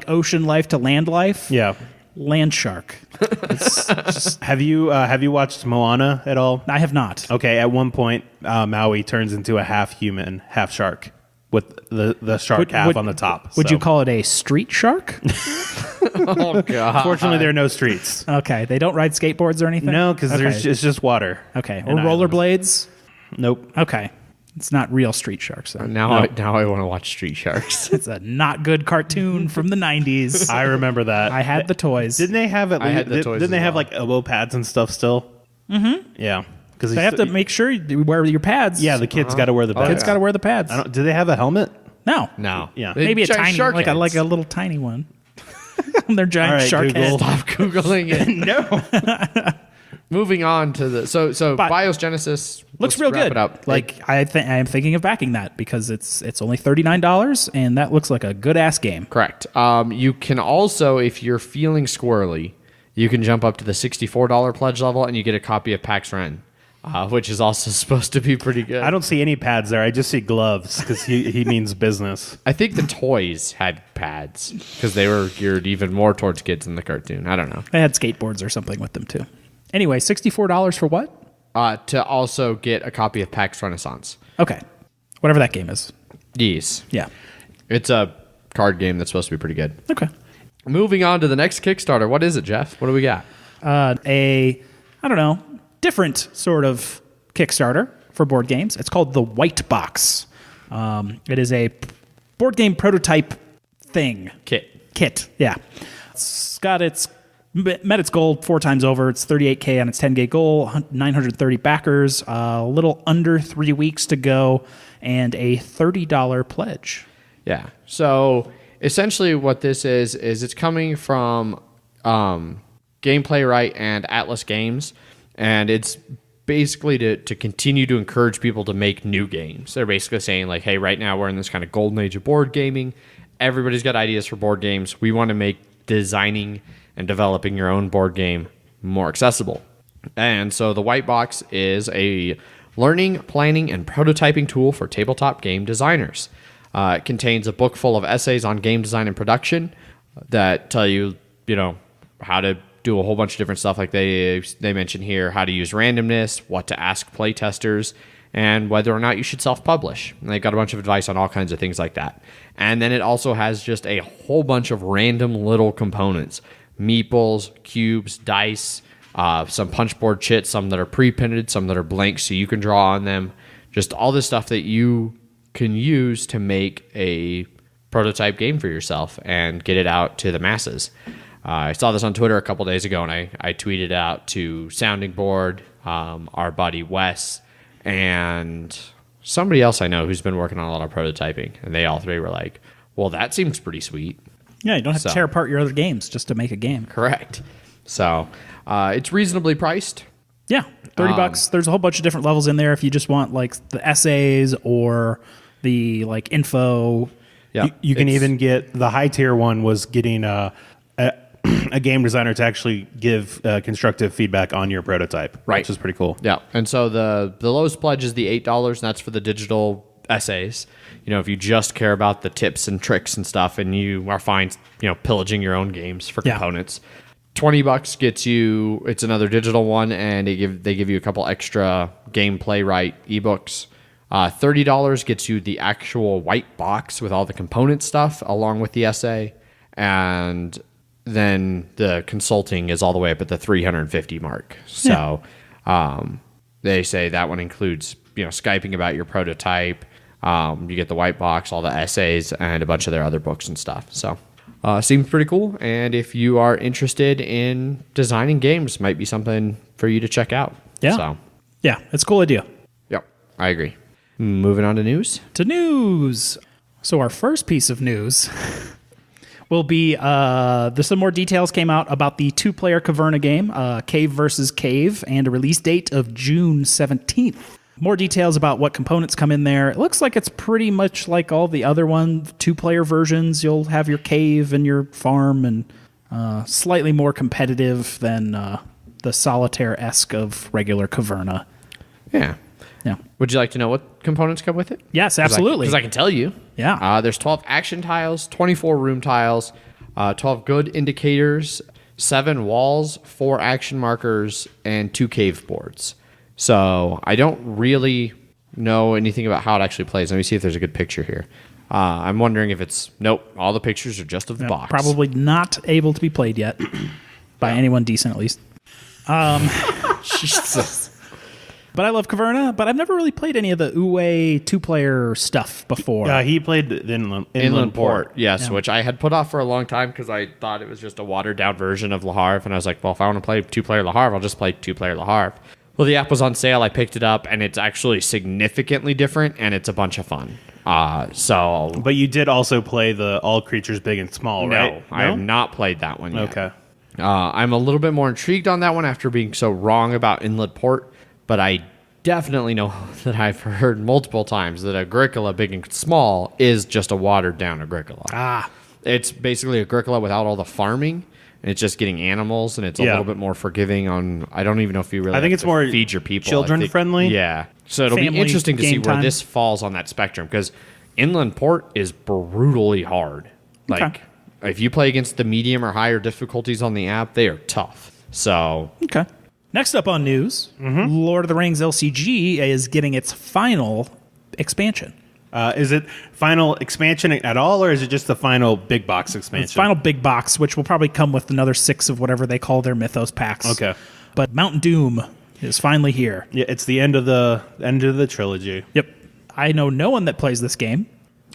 ocean life to land life? Yeah. Land shark. It's just, Have you watched Moana at all? I have not. Okay, at one point, Maui turns into a half human, half shark with the shark half on the top. Would you call it a street shark? Oh, God. Fortunately, there are no streets. Okay, they don't ride skateboards or anything. No, because it's just water. Okay, or and rollerblades. Nope. Okay, it's not real street sharks. Then. Now I want to watch Street Sharks. It's a not good cartoon from the 90s. I remember that. I had the toys. Didn't they have at I had the least? toys Didn't they as have well. like elbow pads and stuff still? Mm-hmm. Yeah, because They have to make sure you wear your pads. Yeah, the kids got to wear the pads. kids got to wear the pads. Do they have a helmet? No, No. Yeah. maybe a Giant tiny, shark like a heads. little tiny one. They're giant All right, shark Google. heads. Stop Googling it. No. Moving on to the so But- Biogenesis Looks let's real wrap good. It up. Like I am thinking of backing that because it's only $39 and that looks like a good ass game. Correct. You can also, if you're feeling squirrely, you can jump up to the $64 pledge level and you get a copy of Pax Ren, which is also supposed to be pretty good. I don't see any pads there. I just see gloves because he means business. I think the toys had pads because they were geared even more towards kids in the cartoon. I don't know. They had skateboards or something with them too. Anyway, $64 for what? To also get a copy of Pax Renaissance. Okay, whatever that game is. Yes. Yeah. It's a card game that's supposed to be pretty good. Okay. Moving on to the next Kickstarter. What is it, Jeff? What do we got? Different sort of Kickstarter for board games. It's called the White Box. It is a board game prototype thing. Kit, yeah. It's met its goal 4 times over. It's $38K on its 10K goal, 930 backers, a little under 3 weeks to go, and a $30 pledge. Yeah. So essentially what this is it's coming from Gameplay Right and Atlas Games, and it's basically to continue to encourage people to make new games. They're basically saying, like, hey, right now we're in this kind of golden age of board gaming. Everybody's got ideas for board games. We want to make designing and developing your own board game more accessible. And so the White Box is a learning, planning, and prototyping tool for tabletop game designers. It contains a book full of essays on game design and production that tell you, how to do a whole bunch of different stuff. Like they mention here, how to use randomness, what to ask playtesters, and whether or not you should self-publish. And they've got a bunch of advice on all kinds of things like that. And then it also has just a whole bunch of random little components. Meeples, cubes, dice, some punchboard chits, some that are pre-printed, some that are blank so you can draw on them. Just all this stuff that you can use to make a prototype game for yourself and get it out to the masses. I saw this on Twitter a couple days ago, and I tweeted out to Sounding Board, our buddy Wes, and somebody else I know who's been working on a lot of prototyping, and they all three were like, well, that seems pretty sweet. Yeah, you don't have to tear apart your other games just to make a game. Correct. So it's reasonably priced. Yeah, $30. There's a whole bunch of different levels in there if you just want like the essays or the like info. Yeah, you can even get the high tier one was getting a game designer to actually give constructive feedback on your prototype, right? Which is pretty cool. Yeah, and so the lowest pledge is the $8, and that's for the digital essays. If you just care about the tips and tricks and stuff, and you are fine, pillaging your own games for components. $20 gets you. It's another digital one, and they give you a couple extra Gameplay Right ebooks. $30 gets you the actual white box with all the component stuff along with the essay, and then the consulting is all the way up at the $350 mark. So they say that one includes Skyping about your prototype. You get the white box, all the essays, and a bunch of their other books and stuff. So seems pretty cool. And if you are interested in designing games, might be something for you to check out. Yeah. So yeah, it's a cool idea. Yep, I agree. Moving on to news. So our first piece of news will be there's some more details came out about the 2-player Caverna game, Cave versus Cave, and a release date of June 17th. More details about what components come in there. It looks like it's pretty much like all the other 2-player versions. You'll have your cave and your farm, and slightly more competitive than the solitaire-esque of regular Caverna. Yeah. Would you like to know what components come with it? Yes, absolutely. Because I can tell you. Yeah. There's 12 action tiles, 24 room tiles, 12 good indicators, 7 walls, 4 action markers, and 2 cave boards. So I don't really know anything about how it actually plays. Let me see if there's a good picture here. I'm wondering if it's... Nope, all the pictures are just of the box. Probably not able to be played yet. By anyone decent, at least. Jesus. But I love Caverna, but I've never really played any of the Uwe 2-player stuff before. He played the Inland Port. Yes, yeah. Which I had put off for a long time because I thought it was just a watered-down version of Le Havre, and I was like, well, if I want to play 2-player Le Havre, I'll just play 2-player Le Havre. Well, the app was on sale. I picked it up, and it's actually significantly different, and it's a bunch of fun. But you did also play the All Creatures Big and Small, right? No, I have not played that one yet. Okay. I'm a little bit more intrigued on that one after being so wrong about Inland Port, but I definitely know that I've heard multiple times that Agricola Big and Small is just a watered-down Agricola. It's basically Agricola without all the farming, and it's just getting animals, and it's a little bit more forgiving on... I don't even know if you really I think it's more feed your people. Children-friendly? Yeah. So it'll be interesting to see where this falls on that spectrum, because Inland Port is brutally hard. Like, if you play against the medium or higher difficulties on the app, they are tough. So... Okay. Next up on news, Lord of the Rings LCG is getting its final expansion. Is it final expansion at all, or is it just the final big box expansion? It's final big box, which will probably come with another 6 of whatever they call their Mythos packs. Okay. But Mount Doom is finally here. Yeah, it's the end of the trilogy. Yep. I know no one that plays this game.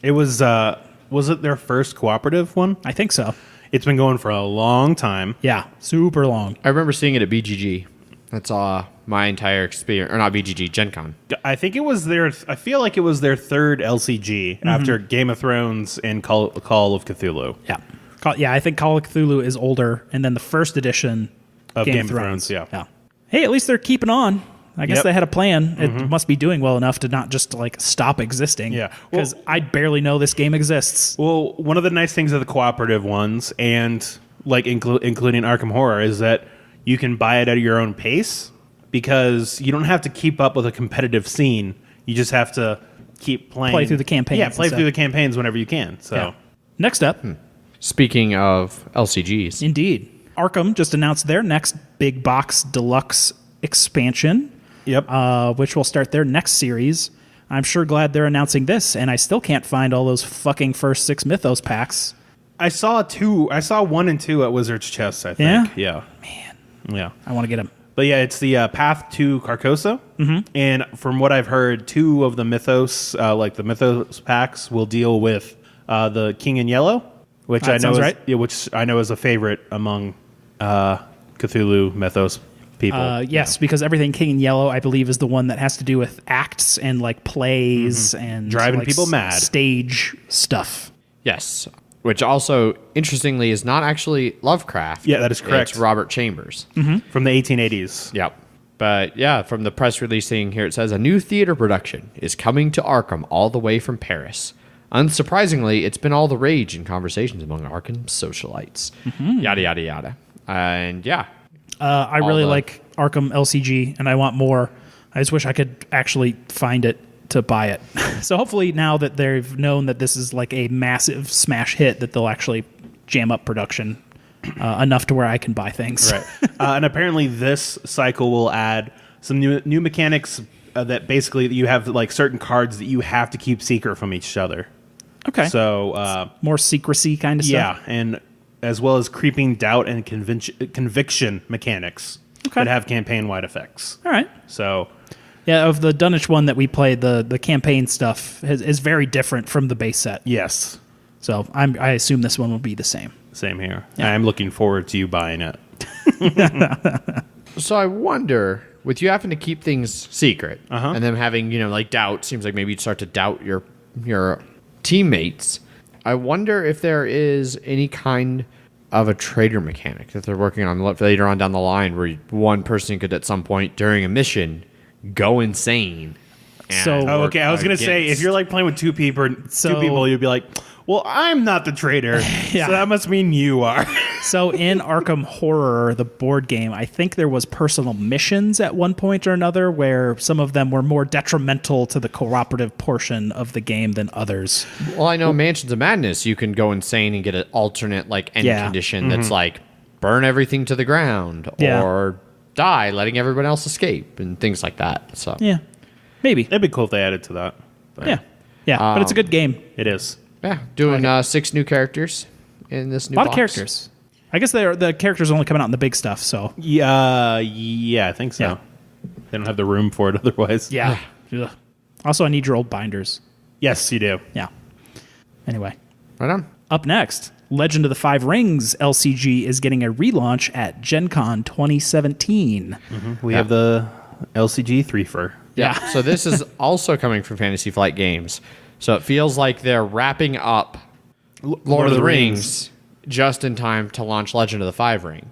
It was it their first cooperative one? I think so. It's been going for a long time. Yeah, super long. I remember seeing it at BGG. That's my entire experience, or not BGG, Gen Con. I think it was I feel like it was their third LCG after Game of Thrones and Call of Cthulhu. Yeah. I think Call of Cthulhu is older, and then the first edition Of Game of Thrones, yeah. Hey, at least they're keeping on. I guess Yep. they had a plan. It must be doing well enough to not just like stop existing. Yeah. Because I barely know this game exists. Well, one of the nice things of the cooperative ones, and like including Arkham Horror, is that you can buy it at your own pace because you don't have to keep up with a competitive scene. You just have to keep playing. Play through the campaigns. Yeah, play and through the stuff. campaigns whenever you can. So, Yeah. Next up, Speaking of LCGs, indeed, Arkham just announced their next big box deluxe expansion. Yep. Which will start their next series. I'm sure glad they're announcing this, and I still can't find all those fucking first 6 Mythos packs. I saw 1 and 2 at Wizard's Chest, I think. Yeah? Man. Yeah. I want to get them. But yeah, it's the Path to Carcosa. Mm-hmm. And from what I've heard, 2 of the Mythos, like the Mythos packs, will deal with the King in Yellow, which That I know sounds is, right. yeah, which I know is a favorite among Cthulhu Mythos people. Yes, because everything King in Yellow, I believe, is the one that has to do with acts and like plays and Driving like, people mad. stage stuff. yes, which also interestingly is not actually Lovecraft. Yeah, that is correct. It's Robert Chambers. From the 1880s. Yep. But yeah, from the press release thing here, it says a new theater production is coming to Arkham all the way from Paris. Unsurprisingly, it's been all the rage in conversations among Arkham socialites. Yada, yada, yada. And yeah. I really like Arkham LCG, and I want more. I just wish I could actually find it to buy it. So hopefully now that they've known that this is like a massive smash hit, that they'll actually jam up production enough to where I can buy things. Right. And apparently this cycle will add some new mechanics that basically you have like certain cards that you have to keep secret from each other. Okay. So More secrecy kind of stuff. yeah, and as well as creeping doubt and conviction mechanics that have campaign-wide effects. All right. So Yeah, of the Dunwich one that we played, the campaign stuff is very different from the base set. yes, So I assume this one will be the same. same here. Yeah. I'm looking forward to you buying it. So I wonder, with you having to keep things secret and them having, like doubt, seems like maybe you'd start to doubt your teammates. I wonder if there is any kind of a trader mechanic that they're working on later on down the line where one person could at some point during a mission go insane. So- Oh, okay. I was gonna say if against- you're like playing with two people, you'd be like, "Well, I'm not the traitor, Yeah. so that must mean you are." So in Arkham Horror, the board game, I think there was personal missions at one point or another where some of them were more detrimental to the cooperative portion of the game than others. Well, I know Mansions of Madness, you can go insane and get an alternate end Yeah. condition that's like burn everything to the ground Yeah. or die, letting everyone else escape and things like that. So Yeah, maybe. It'd be cool if they added to that. But Yeah, but it's a good game. it is. yeah, doing 6 new characters in this new A lot box. of characters. I guess the characters are only coming out in the big stuff, so. Yeah, I think so. Yeah. They don't have the room for it otherwise. Yeah. Ugh. Also, I need your old binders. Yes, you do. Yeah. Anyway. Right on. Up next, Legend of the Five Rings LCG is getting a relaunch at Gen Con 2017. We have the LCG 3-fer. Yeah. So this is also coming from Fantasy Flight Games. So it feels like they're wrapping up Lord of the Rings just in time to launch Legend of the Five Ring,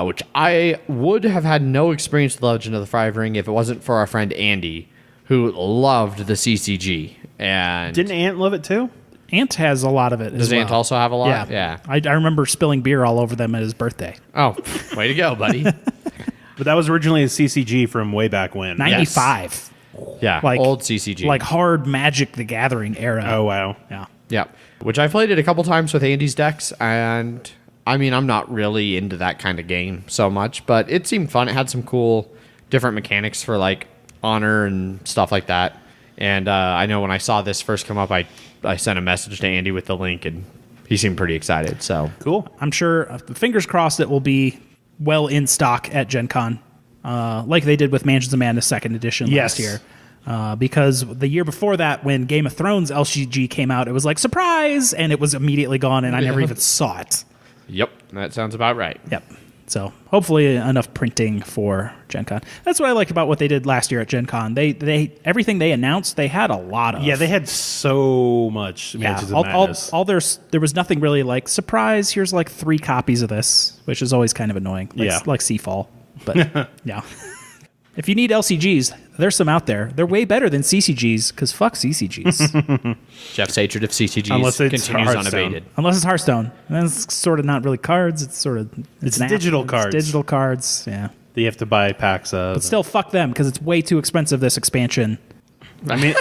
which I would have had no experience with Legend of the Five Ring if it wasn't for our friend Andy, who loved the CCG. And Didn't Ant love it too? Ant has a lot of it does as well. Ant also have a lot? Yeah. Yeah. I remember spilling beer all over them at his birthday. Oh, way to go, buddy. But that was originally a CCG from way back when. 95. Yeah, Like- old CCG. Like hard Magic the Gathering era. Oh, wow. Yeah. Yeah, which I played it a couple times with Andy's decks, and I mean, I'm not really into that kind of game so much, but it seemed fun. It had some cool different mechanics for like honor and stuff like that. And I know when I saw this first come up, I sent a message to Andy with the link, and he seemed pretty excited. So Cool. I'm sure, fingers crossed, it will be well in stock at Gen Con, like they did with Mansions of Madness 2nd Edition last year. Because the year before that, when Game of Thrones LCG came out, it was like, surprise! And it was immediately gone, and I never even saw it. Yep, that sounds about right. Yep. So hopefully enough printing for Gen Con. That's what I liked about what they did last year at Gen Con. They everything they announced, they had a lot of. Yeah, they had so much Mansions of Madness. There was nothing really like, surprise, here's like 3 copies of this, which is always kind of annoying. Like Seafall. But yeah. If you need LCGs, there's some out there. They're way better than CCGs, because fuck CCGs. Jeff's hatred of CCGs Unless it's continues Hearthstone. unabated. Unless it's Hearthstone. And that's sort of not really cards. It's sort of... It's an app. digital cards. It's digital cards, yeah. That you have to buy packs of. But still, fuck them, because it's way too expensive, this expansion. I mean,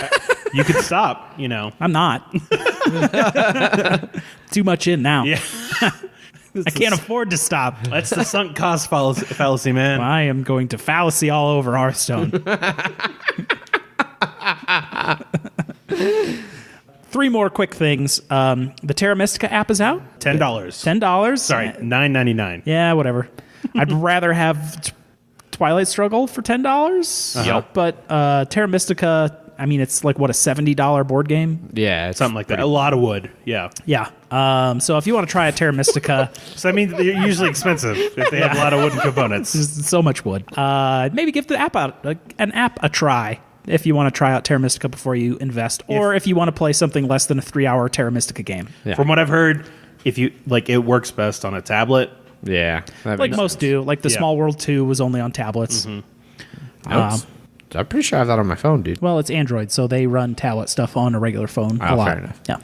you could stop, you know. I'm not. Too much in now. Yeah. I can't afford to stop. That's the sunk cost fallacy, man. I am going to fallacy all over Hearthstone. 3 more quick things. The Terra Mystica app is out. $10. $10. Sorry, $9.99. Yeah, whatever. I'd rather have Twilight Struggle for $10. Yep. But Terra Mystica, I mean, it's like, what, a $70 board game? Yeah, it's Something like that. A lot of wood. Yeah. Yeah. So if you want to try a Terra Mystica... So, I mean, they're usually expensive if they have a lot of wooden components. There's so much wood. Maybe give the app an app a try if you want to try out Terra Mystica before you invest, or if you want to play something less than a 3-hour Terra Mystica game. Yeah. From what I've heard, if you like, it works best on a tablet. Yeah. Like most do. Like the Small World 2 was only on tablets. I'm pretty sure I have that on my phone, dude. Well, it's Android, so they run tablet stuff on a regular phone a lot. Fair enough. Yeah.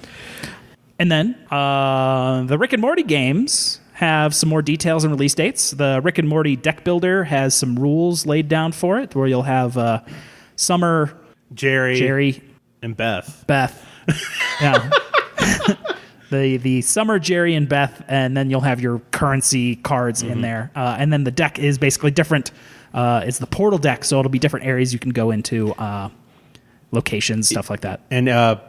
And then the Rick and Morty games have some more details and release dates. The Rick and Morty deck builder has some rules laid down for it, where you'll have Summer, Jerry, and Beth. Yeah. The Summer, Jerry, and Beth, and then you'll have your currency cards in there. And then the deck is basically different. It's the portal deck, so it'll be different areas you can go into, locations, stuff like that. And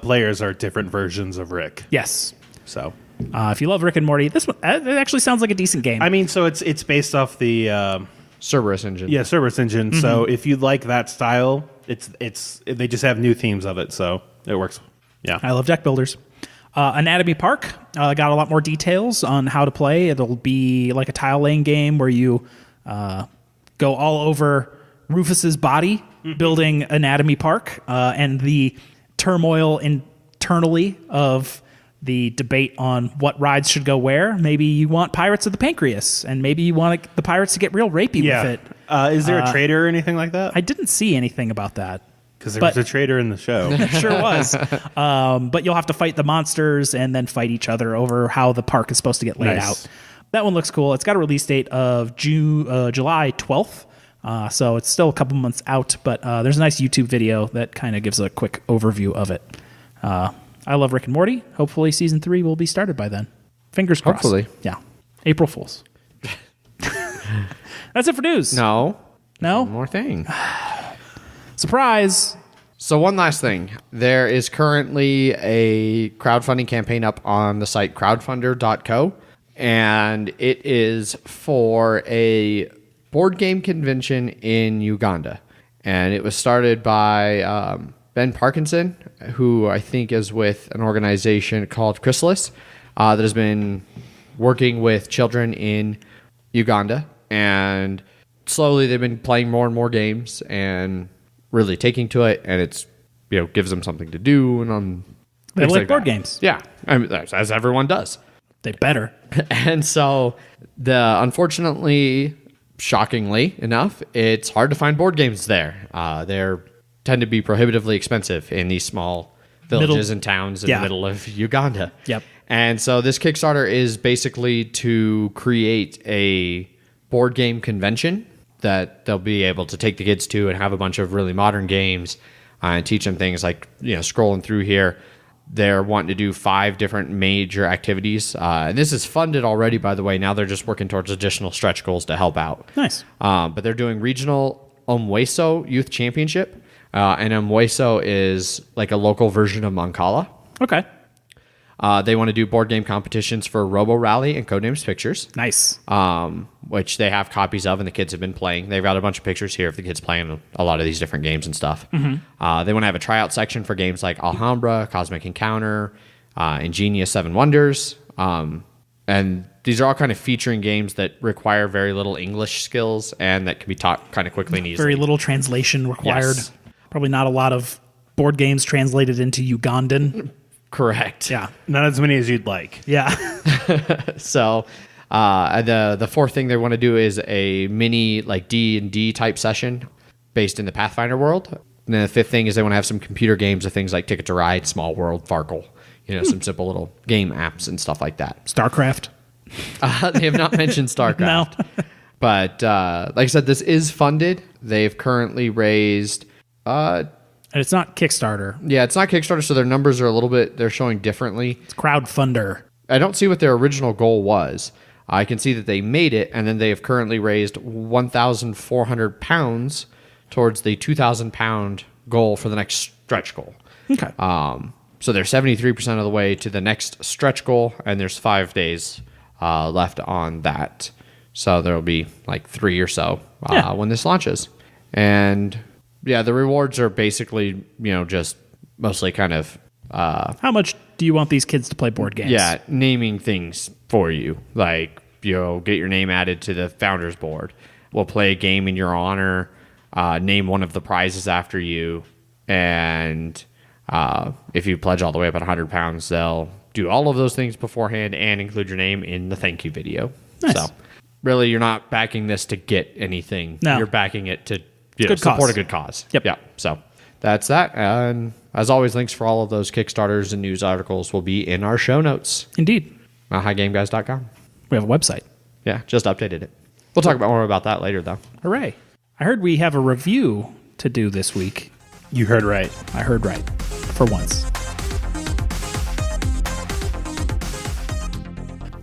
players are different versions of Rick. Yes. So, if you love Rick and Morty, this one it actually sounds like a decent game. I mean, so it's based off the Cerberus engine. Yeah, Cerberus engine. So if you like that style, it's they just have new themes of it, so it works. Yeah, I love deck builders. Anatomy Park got a lot more details on how to play. It'll be like a tile laying game where you go all over Rufus's body, building Anatomy Park, and the turmoil internally of the debate on what rides should go where. Maybe you want Pirates of the Pancreas, and maybe you want the pirates to get real rapey with it. Is there a trader or anything like that? I didn't see anything about that. Because there was a trader in the show. Sure was. But you'll have to fight the monsters and then fight each other over how the park is supposed to get laid out. That one looks cool. It's got a release date of July 12th. So it's still a couple months out, but there's a nice YouTube video that kind of gives a quick overview of it. I love Rick and Morty. Hopefully season 3 will be started by then. Fingers crossed. Hopefully. Yeah. April Fools. That's it for news. No. No? One more thing. Surprise. So one last thing. There is currently a crowdfunding campaign up on the site crowdfunder.co, and it is for a board game convention in Uganda. And it was started by Ben Parkinson, who I think is with an organization called C.O.R.P.S.E, that has been working with children in Uganda. And slowly they've been playing more and more games and really taking to it, and it's gives them something to do, and they like board games. Yeah, I mean, as everyone does. They better. And so, unfortunately, shockingly enough, it's hard to find board games there. They tend to be prohibitively expensive in these small villages and towns in the middle of Uganda. Yep. And so this Kickstarter is basically to create a board game convention that they'll be able to take the kids to and have a bunch of really modern games and teach them things like, scrolling through here. They're wanting to do 5 different major activities. And this is funded already, by the way. Now they're just working towards additional stretch goals to help out. Nice. But they're doing Regional Omweso Youth Championship. And Mweso is like a local version of Mancala. Okay. They want to do board game competitions for Robo Rally and Codenames Pictures. Nice. Which they have copies of and the kids have been playing. They've got a bunch of pictures here of the kids playing a lot of these different games and stuff. They want to have a tryout section for games like Alhambra, Cosmic Encounter, Ingenious Seven Wonders. And these are all kind of featuring games that require very little English skills and that can be taught kind of quickly and easily. Very little translation required. Yes. Probably not a lot of board games translated into Ugandan. Correct. Yeah. Not as many as you'd like. Yeah. So the fourth thing they want to do is a mini like D&D type session based in the Pathfinder world. And then the fifth thing is they want to have some computer games of things like Ticket to Ride, Small World, Farkle, some simple little game apps and stuff like that. StarCraft. They have not mentioned StarCraft. No. But like I said, this is funded. They've currently raised... And it's not Kickstarter. Yeah, it's not Kickstarter, so their numbers are a little bit... They're showing differently. It's crowdfunder. I don't see what their original goal was. I can see that they made it, and then they have currently raised 1,400 pounds towards the 2,000 pound goal for the next stretch goal. Okay. So they're 73% of the way to the next stretch goal, and there's 5 days left on that. So there'll be like 3 or so when this launches. And yeah, the rewards are basically, just mostly kind of... How much do you want these kids to play board games? Yeah, naming things for you. Like, get your name added to the founders board. We'll play a game in your honor, name one of the prizes after you, and if you pledge all the way up at 100 pounds, they'll do all of those things beforehand and include your name in the thank you video. Nice. So, really, you're not backing this to get anything. No. You're backing it to Good support cause. a good cause. Yep. Yeah. So that's that. And as always, links for all of those Kickstarters and news articles will be in our show notes. Indeed. highgameguys.com. We have a website. Yeah, just updated it. We'll talk more about that later, though. Hooray. I heard we have a review to do this week. You heard right. I heard right. For once.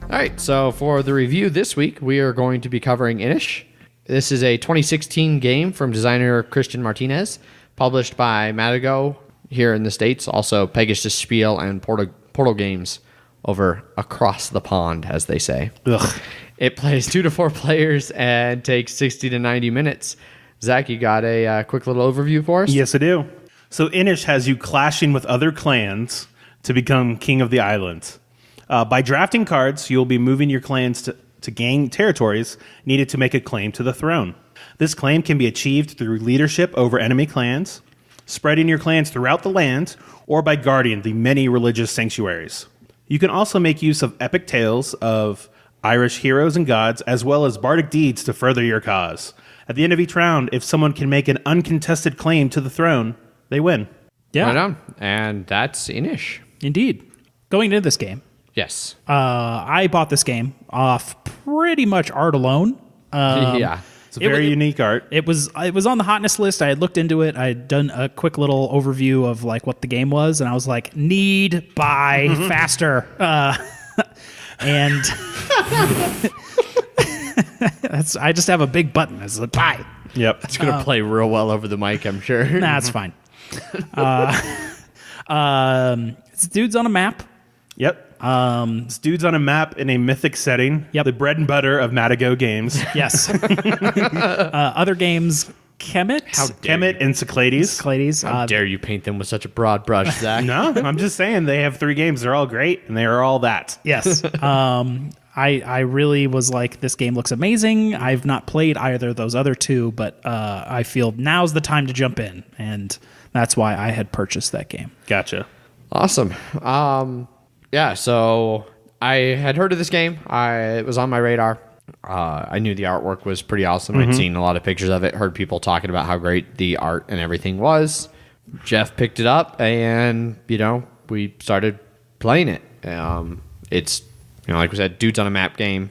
All right, so for the review this week, we are going to be covering Inish. This is a 2016 game from designer Christian Martinez, published by Matago here in the States, also Pegasus Spiel and Portal Games over across the pond, as they say. Ugh. It plays 2 to 4 players and takes 60 to 90 minutes. Zach, you got a quick little overview for us? Yes, I do. So Inish has you clashing with other clans to become king of the island. By drafting cards, you'll be moving your clans to gain territories needed to make a claim to the throne. This claim can be achieved through leadership over enemy clans, spreading your clans throughout the land, or by guarding the many religious sanctuaries. You can also make use of epic tales of Irish heroes and gods, as well as bardic deeds to further your cause. At the end of each round, if someone can make an uncontested claim to the throne, they win. Yeah. Right on. And that's Inish. Indeed. Going into this game, Yes. I bought this game off pretty much art alone. Yeah. It's a very It- unique art. It was on the hotness list. I had looked into it. I had done a quick little overview of like what the game was, and I was like, need, buy, faster. And I just have a big button. It's like, buy. Yep. It's going to play real well over the mic, I'm sure. Nah, it's fine. It's dudes on a map. Yep. This dude's on a map in a mythic setting. Yep. The bread and butter of Matago games. Yes. Other games, Kemet. Kemet and Cyclades. Clades. How dare you paint them with such a broad brush, Zach? No, I'm just saying they have 3 games. They're all great, and they are all that. Yes. I really was like, this game looks amazing. I've not played either of those other 2, but I feel now's the time to jump in, and that's why I had purchased that game. Gotcha. Awesome. Yeah, so I had heard of this game. It was on my radar. I knew the artwork was pretty awesome. I'd seen a lot of pictures of it, heard people talking about how great the art and everything was. Jeff picked it up, and, we started playing it. It's, like we said, dudes on a map game,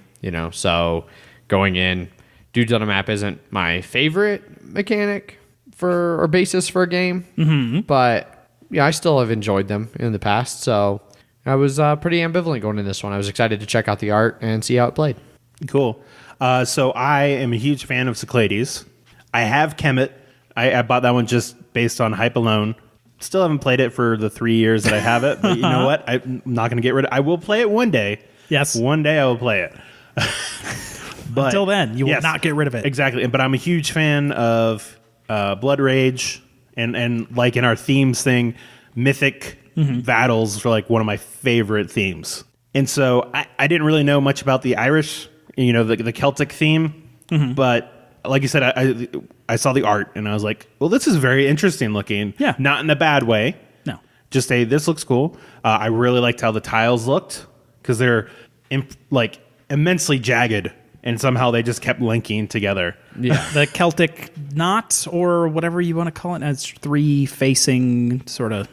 so going in, dudes on a map isn't my favorite mechanic or basis for a game, but I still have enjoyed them in the past, so I was pretty ambivalent going into this one. I was excited to check out the art and see how it played. Cool. So I am a huge fan of Cyclades. I have Kemet. I bought that one just based on hype alone. Still haven't played it for the 3 years that I have it, but you know what? I'm not going to get rid of it. I will play it one day. Yes. One day I will play it. But until then, you will not get rid of it. Exactly. But I'm a huge fan of Blood Rage and like in our themes thing, mythic battles are like one of my favorite themes. And so I didn't really know much about the Irish, the Celtic theme, but like you said, I saw the art and I was like, well, this is very interesting looking. Yeah. Not in a bad way. No. Just this looks cool. I really liked how the tiles looked because they're immensely jagged and somehow they just kept linking together. Yeah. The Celtic knot or whatever you want to call it. It's 3 facing sort of.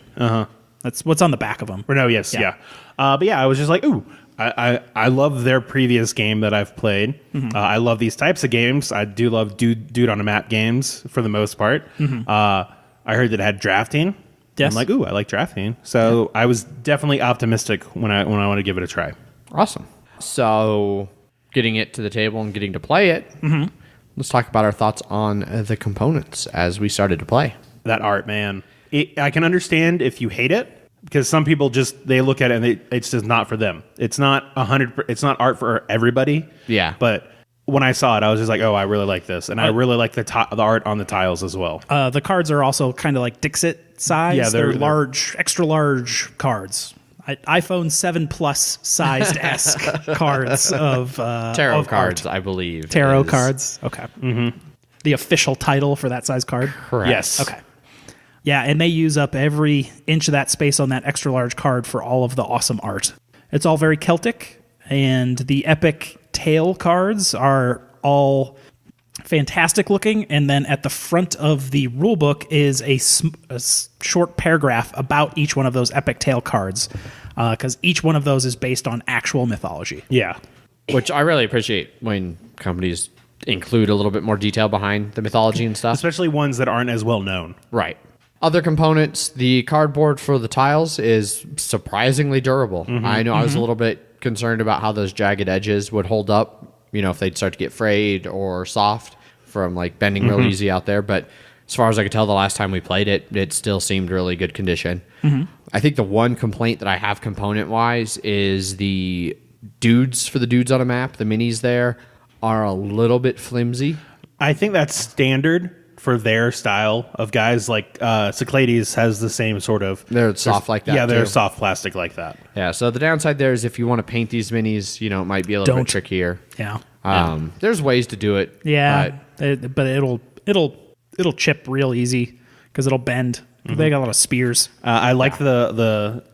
That's what's on the back of them. Or no, yes, yeah. But yeah, I was just like, ooh. I love their previous game that I've played. I love these types of games. I do love dude on a map games for the most part. I heard that it had drafting. Yes. I'm like, ooh, I like drafting. So I was definitely optimistic when I want to give it a try. Awesome. So getting it to the table and getting to play it, let's talk about our thoughts on the components as we started to play. That art, man. I can understand if you hate it. Because some people they look at it and it's just not for them. It's not it's not art for everybody. Yeah. But when I saw it, I was just like, oh, I really like this, and I really like the art on the tiles as well. The cards are also kind of like Dixit size. Yeah, they're large, extra large cards. iPhone 7 Plus sized esque cards of tarot of cards, art. I believe. Tarot cards. Okay. The official title for that size card. Correct. Yes. Okay. Yeah, and they use up every inch of that space on that extra large card for all of the awesome art. It's all very Celtic, and the epic tail cards are all fantastic looking. And then at the front of the rulebook is a short paragraph about each one of those epic tail cards, because each one of those is based on actual mythology. Yeah. Which I really appreciate when companies include a little bit more detail behind the mythology and stuff. Especially ones that aren't as well known. Right. Other components, the cardboard for the tiles is surprisingly durable. I know I was a little bit concerned about how those jagged edges would hold up, if they'd start to get frayed or soft from like bending real easy out there. But as far as I could tell the last time we played it, it still seemed really good condition. I think the one complaint that I have component-wise is the dudes for the dudes on a map, the minis there, are a little bit flimsy. I think that's standard for their style of guys. Like C.O.R.P.S.E has the same sort of. They're soft like that. Yeah, they're too. soft plastic like that. Yeah. So the downside there is if you want to paint these minis, it might be a little bit trickier. Yeah. There's ways to do it. Yeah, but it'll chip real easy because it'll bend. They got a lot of spears. I like the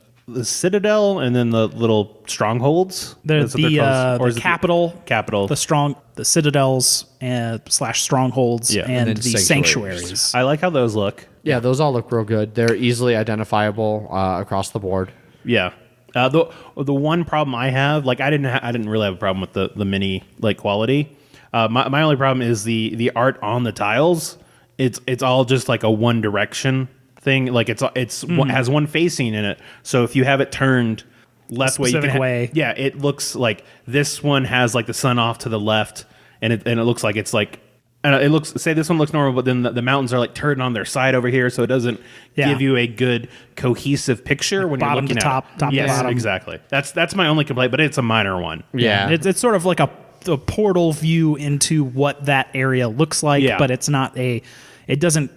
citadel and then the little strongholds. The capital, the citadels / strongholds, and the sanctuaries. I like how those look. Yeah, those all look real good. They're easily identifiable across the board. Yeah. The one problem I have, like I didn't really have a problem with the mini quality. My only problem is the art on the tiles. It's all just like a one direction thing. Like it has one facing in it. So if you have it turned left way, yeah, it looks like this one has like the sun off to the left, and it looks like it's like. It looks. Say this one looks normal, but then the mountains are like turned on their side over here, so it doesn't give you a good cohesive picture when you're looking at top it. to bottom. Exactly. That's my only complaint, but it's a minor one. Yeah, it's sort of like a portal view into what that area looks like, but it's not it doesn't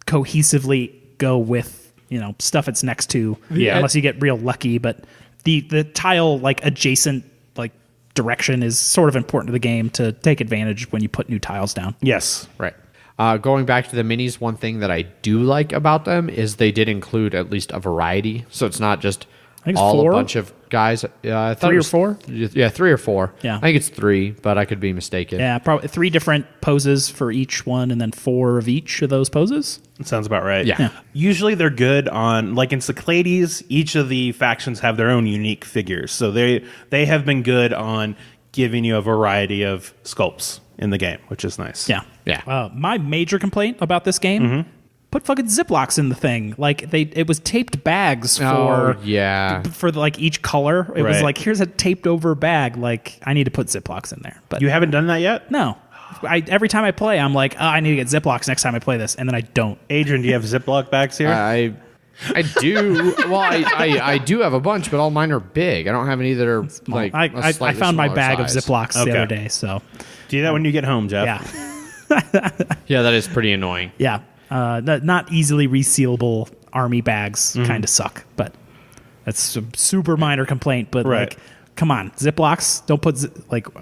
cohesively go with stuff it's next to, unless you get real lucky. But the tile adjacent direction is sort of important to the game to take advantage when you put new tiles down. Yes. Right. Going back to the minis, one thing that I do like about them is they did include at least a variety. So it's not just all a bunch of guys. I thought 3 or 4? Yeah, 3 or 4. Yeah. I think it's 3, but I could be mistaken. Yeah, probably 3 different poses for each one, and then 4 of each of those poses. That sounds about right. Yeah. Usually they're good on, like in C.O.R.P.S.E, each of the factions have their own unique figures. So they have been good on giving you a variety of sculpts in the game, which is nice. Yeah. Yeah. My major complaint about this game, put fucking Ziplocs in the thing. It was taped bags for each color. It was like, here's a taped over bag. I need to put Ziplocs in there. But You haven't done that yet? no. every time I play, I'm like, I need to get Ziplocs next time I play this, and then I don't. Adrian, do you have Ziploc bags here? I do. Well, I do have a bunch, but all mine are big. I don't have any that are like. I found my bag size. of Ziplocs the other day. So do that when you get home, Jeff. yeah, Yeah, that is pretty annoying. yeah. Not easily resealable army bags kind of suck, but that's a super minor complaint. But like, come on, Ziplocs. Don't put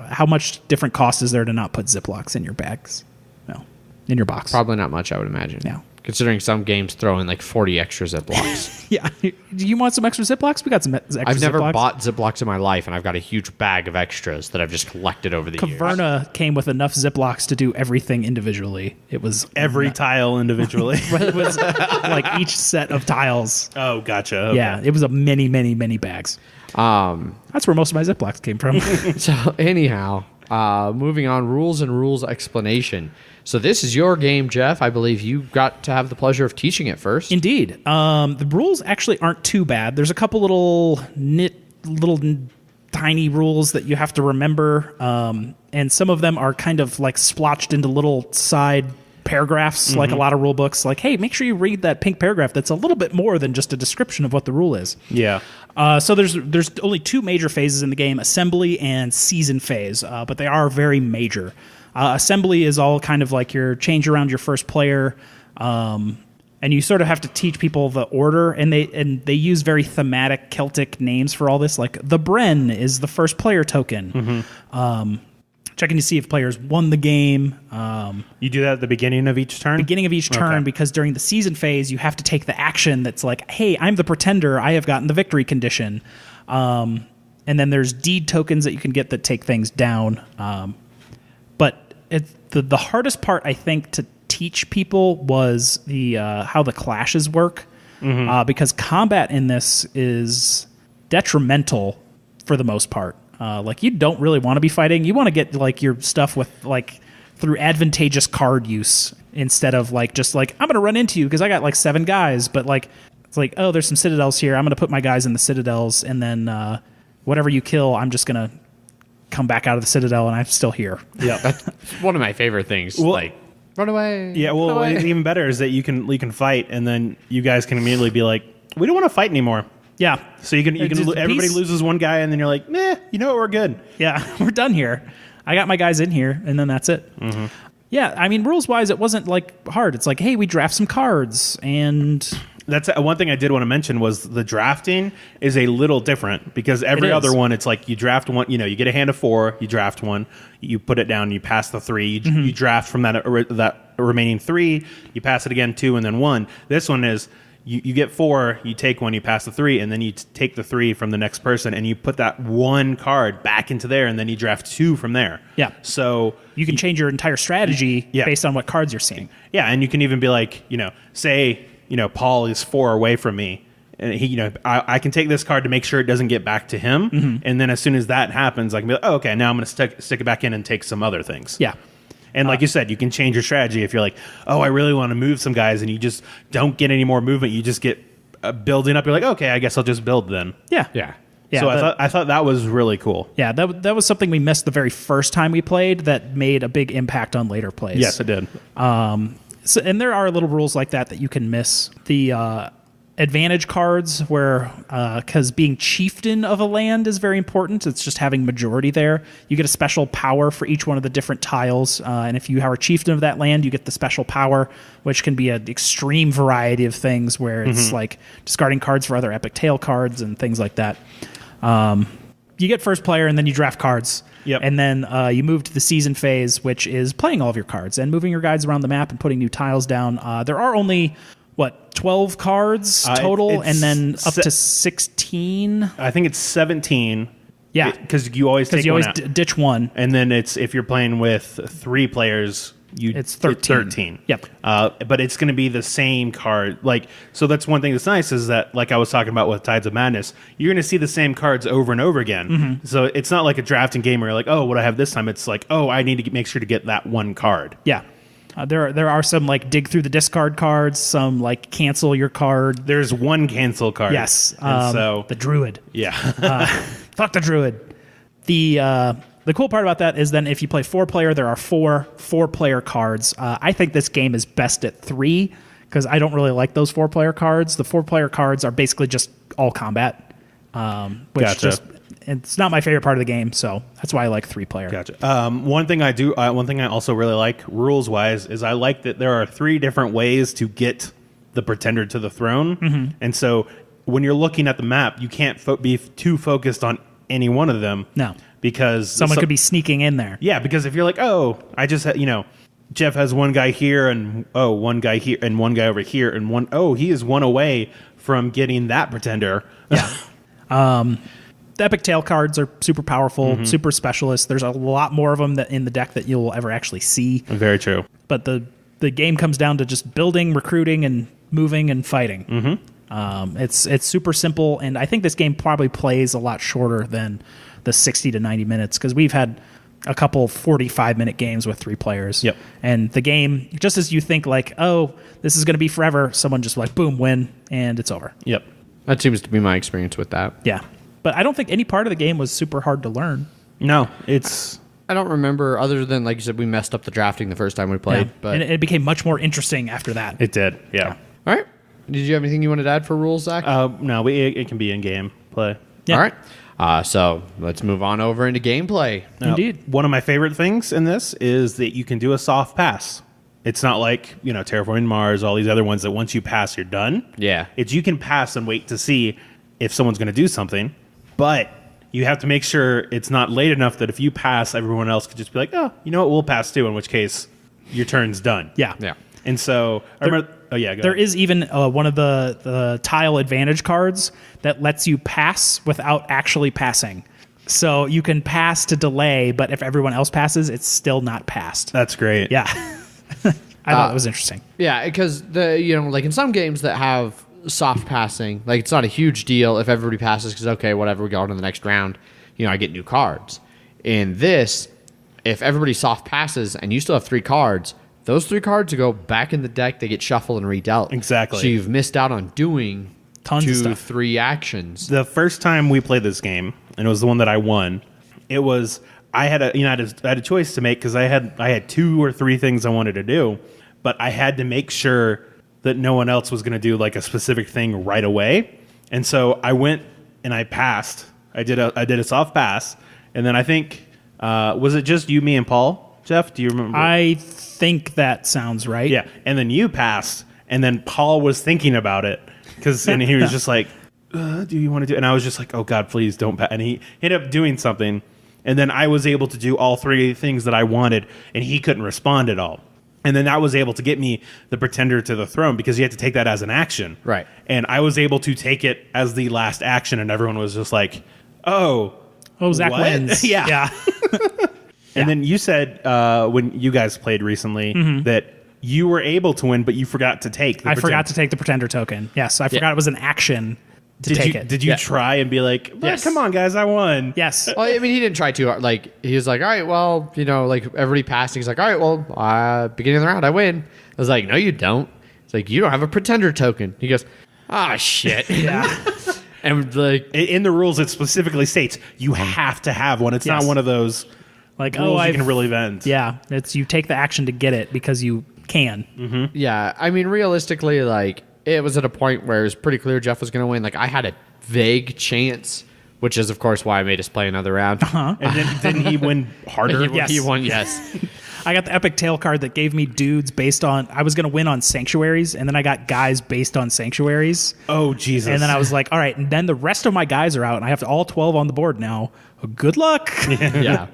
how much different cost is there to not put Ziplocs in your bags? No, in your box. Probably not much, I would imagine. Yeah. Considering some games throw in like 40 extra Ziplocs. Yeah. Do you want some extra Ziplocs? We got some extra Ziplocs. I've never bought Ziplocs in my life, and I've got a huge bag of extras that I've just collected over the years. Caverna came with enough Ziplocs to do everything individually. It was Every tile individually. it was like each set of tiles. Oh, gotcha. Okay. Yeah, it was a many bags. That's where most of my Ziplocs came from. So anyhow, moving on, rules and rules explanation. So this is your game, Jeff. I believe you got to have the pleasure of teaching it first. Indeed. The rules actually aren't too bad. There's a couple little tiny rules that you have to remember, and some of them are kind of like splotched into little side paragraphs, like a lot of rule books. Like, hey, make sure you read that pink paragraph that's a little bit more than just a description of what the rule is. Yeah. So there's only two major phases in the game, assembly and season phase, but they are very major. Assembly is all kind of like your change around your first player, and you sort of have to teach people the order, and they use very thematic Celtic names for all this. Like the Bren is the first player token. Checking to see if players won the game. You do that at the beginning of each turn? Beginning of each turn, because during the season phase, you have to take the action that's like, hey, I'm the pretender. I have gotten the victory condition. And then there's deed tokens that you can get that take things down. But the hardest part, I think, to teach people was the how the clashes work, because combat in this is detrimental for the most part. Like, you don't really want to be fighting. You want to get like your stuff with like through advantageous card use instead of like just like, I'm going to run into you because I got like 7 guys, but like it's like, oh, there's some citadels here. I'm going to put my guys in the citadels, and then whatever you kill, I'm just going to come back out of the citadel, and I'm still here. Yeah. That's one of my favorite things. Well, like, run away. Yeah, well, run away. even better is that you can fight, and then you guys can immediately be like, we don't want to fight anymore. Yeah. So you can everybody loses one guy, and then you're like, meh, you know what, we're good. Yeah, we're done here. I got my guys in here, and then that's it. Yeah, I mean, rules-wise, it wasn't like hard. It's like, hey, we draft some cards, and That's one thing I did want to mention was the drafting is a little different, because every other one, it's like you draft one, you get a hand of 4, you draft one, you put it down, you pass the 3, you draft from that remaining 3, you pass it again, 2, and then 1. This one is you get 4, you take 1, you pass the 3, and then you take the 3 from the next person, and you put that 1 card back into there, and then you draft 2 from there. Yeah. So you can change your entire strategy based on what cards you're seeing. Yeah, and you can even be like, say, Paul is 4 away from me, and he, I can take this card to make sure it doesn't get back to him, and then as soon as that happens, I can be like, oh, okay, now I'm going to stick it back in and take some other things. Yeah. And like you said, you can change your strategy if you're like, oh, I really want to move some guys, and you just don't get any more movement. You just get building up. You're like, okay, I guess I'll just build then. Yeah. Yeah. Yeah, so I thought that was really cool. Yeah, that was something we missed the very first time we played that made a big impact on later plays. Yes, it did. So, and there are little rules like that you can miss. The advantage cards, where because being chieftain of a land is very important. It's just having majority there. You get a special power for each one of the different tiles, and if you are a chieftain of that land, you get the special power, which can be an extreme variety of things, where it's like discarding cards for other epic tale cards and things like that. You get first player, and then you draft cards. Yep. And then you move to the season phase, which is playing all of your cards and moving your guys around the map and putting new tiles down. There are only, 12 cards total, and then up to 16? I think it's 17. Yeah. Because you always take one out. Ditch one. And then it's, if you're playing with 3 players, it's 13. Yep. But it's going to be the same card. So that's one thing that's nice is that, like I was talking about with Tides of Madness, you're going to see the same cards over and over again. So it's not like a drafting game where you're like, oh, what do I have this time? It's like, oh, I need to make sure to get that one card. Yeah. There are some dig through the discard cards, some cancel your card. There's one cancel card. Yes. So the Druid. Yeah. Fuck the Druid. The cool part about that is then if you play 4-player, there are four-player cards. I think this game is best at 3 because I don't really like those 4-player cards. The 4-player cards are basically just all combat, which Gotcha. It's not my favorite part of the game, so that's why I like 3-player. Gotcha. One thing I also really like rules-wise is I like that there are 3 different ways to get the pretender to the throne, and so when you're looking at the map, you can't be too focused on any one of them. No. Because someone could be sneaking in there. Yeah, because if you're like, oh, I just Jeff has one guy here and one guy here and one guy over here and he is one away from getting that pretender. Yeah. The Epic Tail cards are super powerful, super specialist. There's a lot more of them in the deck that you'll ever actually see. Very true. But the game comes down to just building, recruiting, and moving and fighting. It's super simple, and I think this game probably plays a lot shorter than the 60 to 90 minutes because we've had a couple 45-minute games with 3 players. Yep. And the game, just as you think like, oh, this is going to be forever, someone just like, boom, win, and it's over. Yep. That seems to be my experience with that. Yeah. But I don't think any part of the game was super hard to learn. No, it's... I don't remember, other than, like you said, we messed up the drafting the first time we played. Yeah. But And it became much more interesting after that. It did, yeah. All right. Did you have anything you wanted to add for rules, Zach? No, it can be in-game play. Yeah. All right. So let's move on over into gameplay. Indeed. One of my favorite things in this is that you can do a soft pass. It's not like, Terraforming Mars, all these other ones that once you pass, you're done. Yeah. It's you can pass and wait to see if someone's going to do something, but you have to make sure it's not late enough that if you pass, everyone else could just be like, oh, you know what, we'll pass too, in which case your turn's done. Yeah. Yeah. And so, I remember, go There ahead. is even one of the tile advantage cards that lets you pass without actually passing. So you can pass to delay, but if everyone else passes, it's still not passed. That's great. Yeah. I thought it was interesting. Yeah, because like in some games that have soft passing, like it's not a huge deal if everybody passes because okay, whatever, we go on to the next round. I get new cards. In this, if everybody soft passes and you still have 3 cards, those 3 cards go back in the deck. They get shuffled and redealt. Exactly. So you've missed out on doing Tons of 2, stuff. 3 actions. The first time we played this game, and it was the one that I won, it was I had a choice to make because I had 2 or 3 things I wanted to do, but I had to make sure that no one else was going to do like a specific thing right away, and so I went and I passed. I did a soft pass, and then I think was it just you, me, and Paul? Jeff, do you remember? I think that sounds right. Yeah, and then you passed, and then Paul was thinking about it and he was just like, do you want to do? And I was just like, oh God, please don't pass. And he ended up doing something, and then I was able to do all 3 things that I wanted, and he couldn't respond at all. And then that was able to get me the pretender to the throne because you had to take that as an action. Right. And I was able to take it as the last action, and everyone was just like, oh, Zach what? wins. Yeah. And then you said when you guys played recently that you were able to win, but you forgot to take the I forgot to take the pretender token. Yes, I forgot it was an action to take it. Did you try and be like, Yes. come on, guys, I won? Yes. Well, I mean, he didn't try too hard. Like, he was like, all right, well, like everybody passed. He's like, all right, well, beginning of the round, I win. I was like, no, you don't. It's like, you don't have a pretender token. He goes, ah, shit. Yeah. And like, In the rules, it specifically states you have to have one. It's Yes. not one of those Like, rules you can really bend. Yeah, it's you take the action to get it because you can. yeah, I mean, realistically, like, it was at a point where it was pretty clear Jeff was going to win. Like, I had a vague chance, which is, of course, why I made us play another round. And then didn't he win harder? Yes. He won, yes. I got the Epic Tail card that gave me dudes based on... I was going to win on Sanctuaries, and then I got guys based on Sanctuaries. Oh, Jesus. And then I was like, all right, and then the rest of my guys are out, and I have all 12 on the board now. Good luck. Yeah.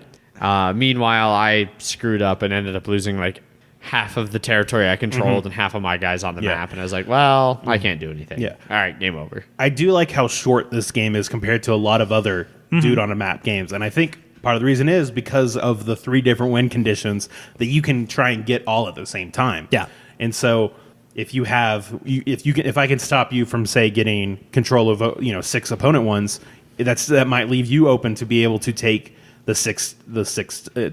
Meanwhile, I screwed up and ended up losing, like, half of the territory I controlled and half of my guys on the map. And I was like, well, I can't do anything. Yeah. All right, game over. I do like how short this game is compared to a lot of other dude on a map games. And I think part of the reason is because of the 3 different win conditions that you can try and get all at the same time. Yeah. And so if you have, if I can stop you from, say, getting control of 6 opponent ones, that might leave you open to be able to take the six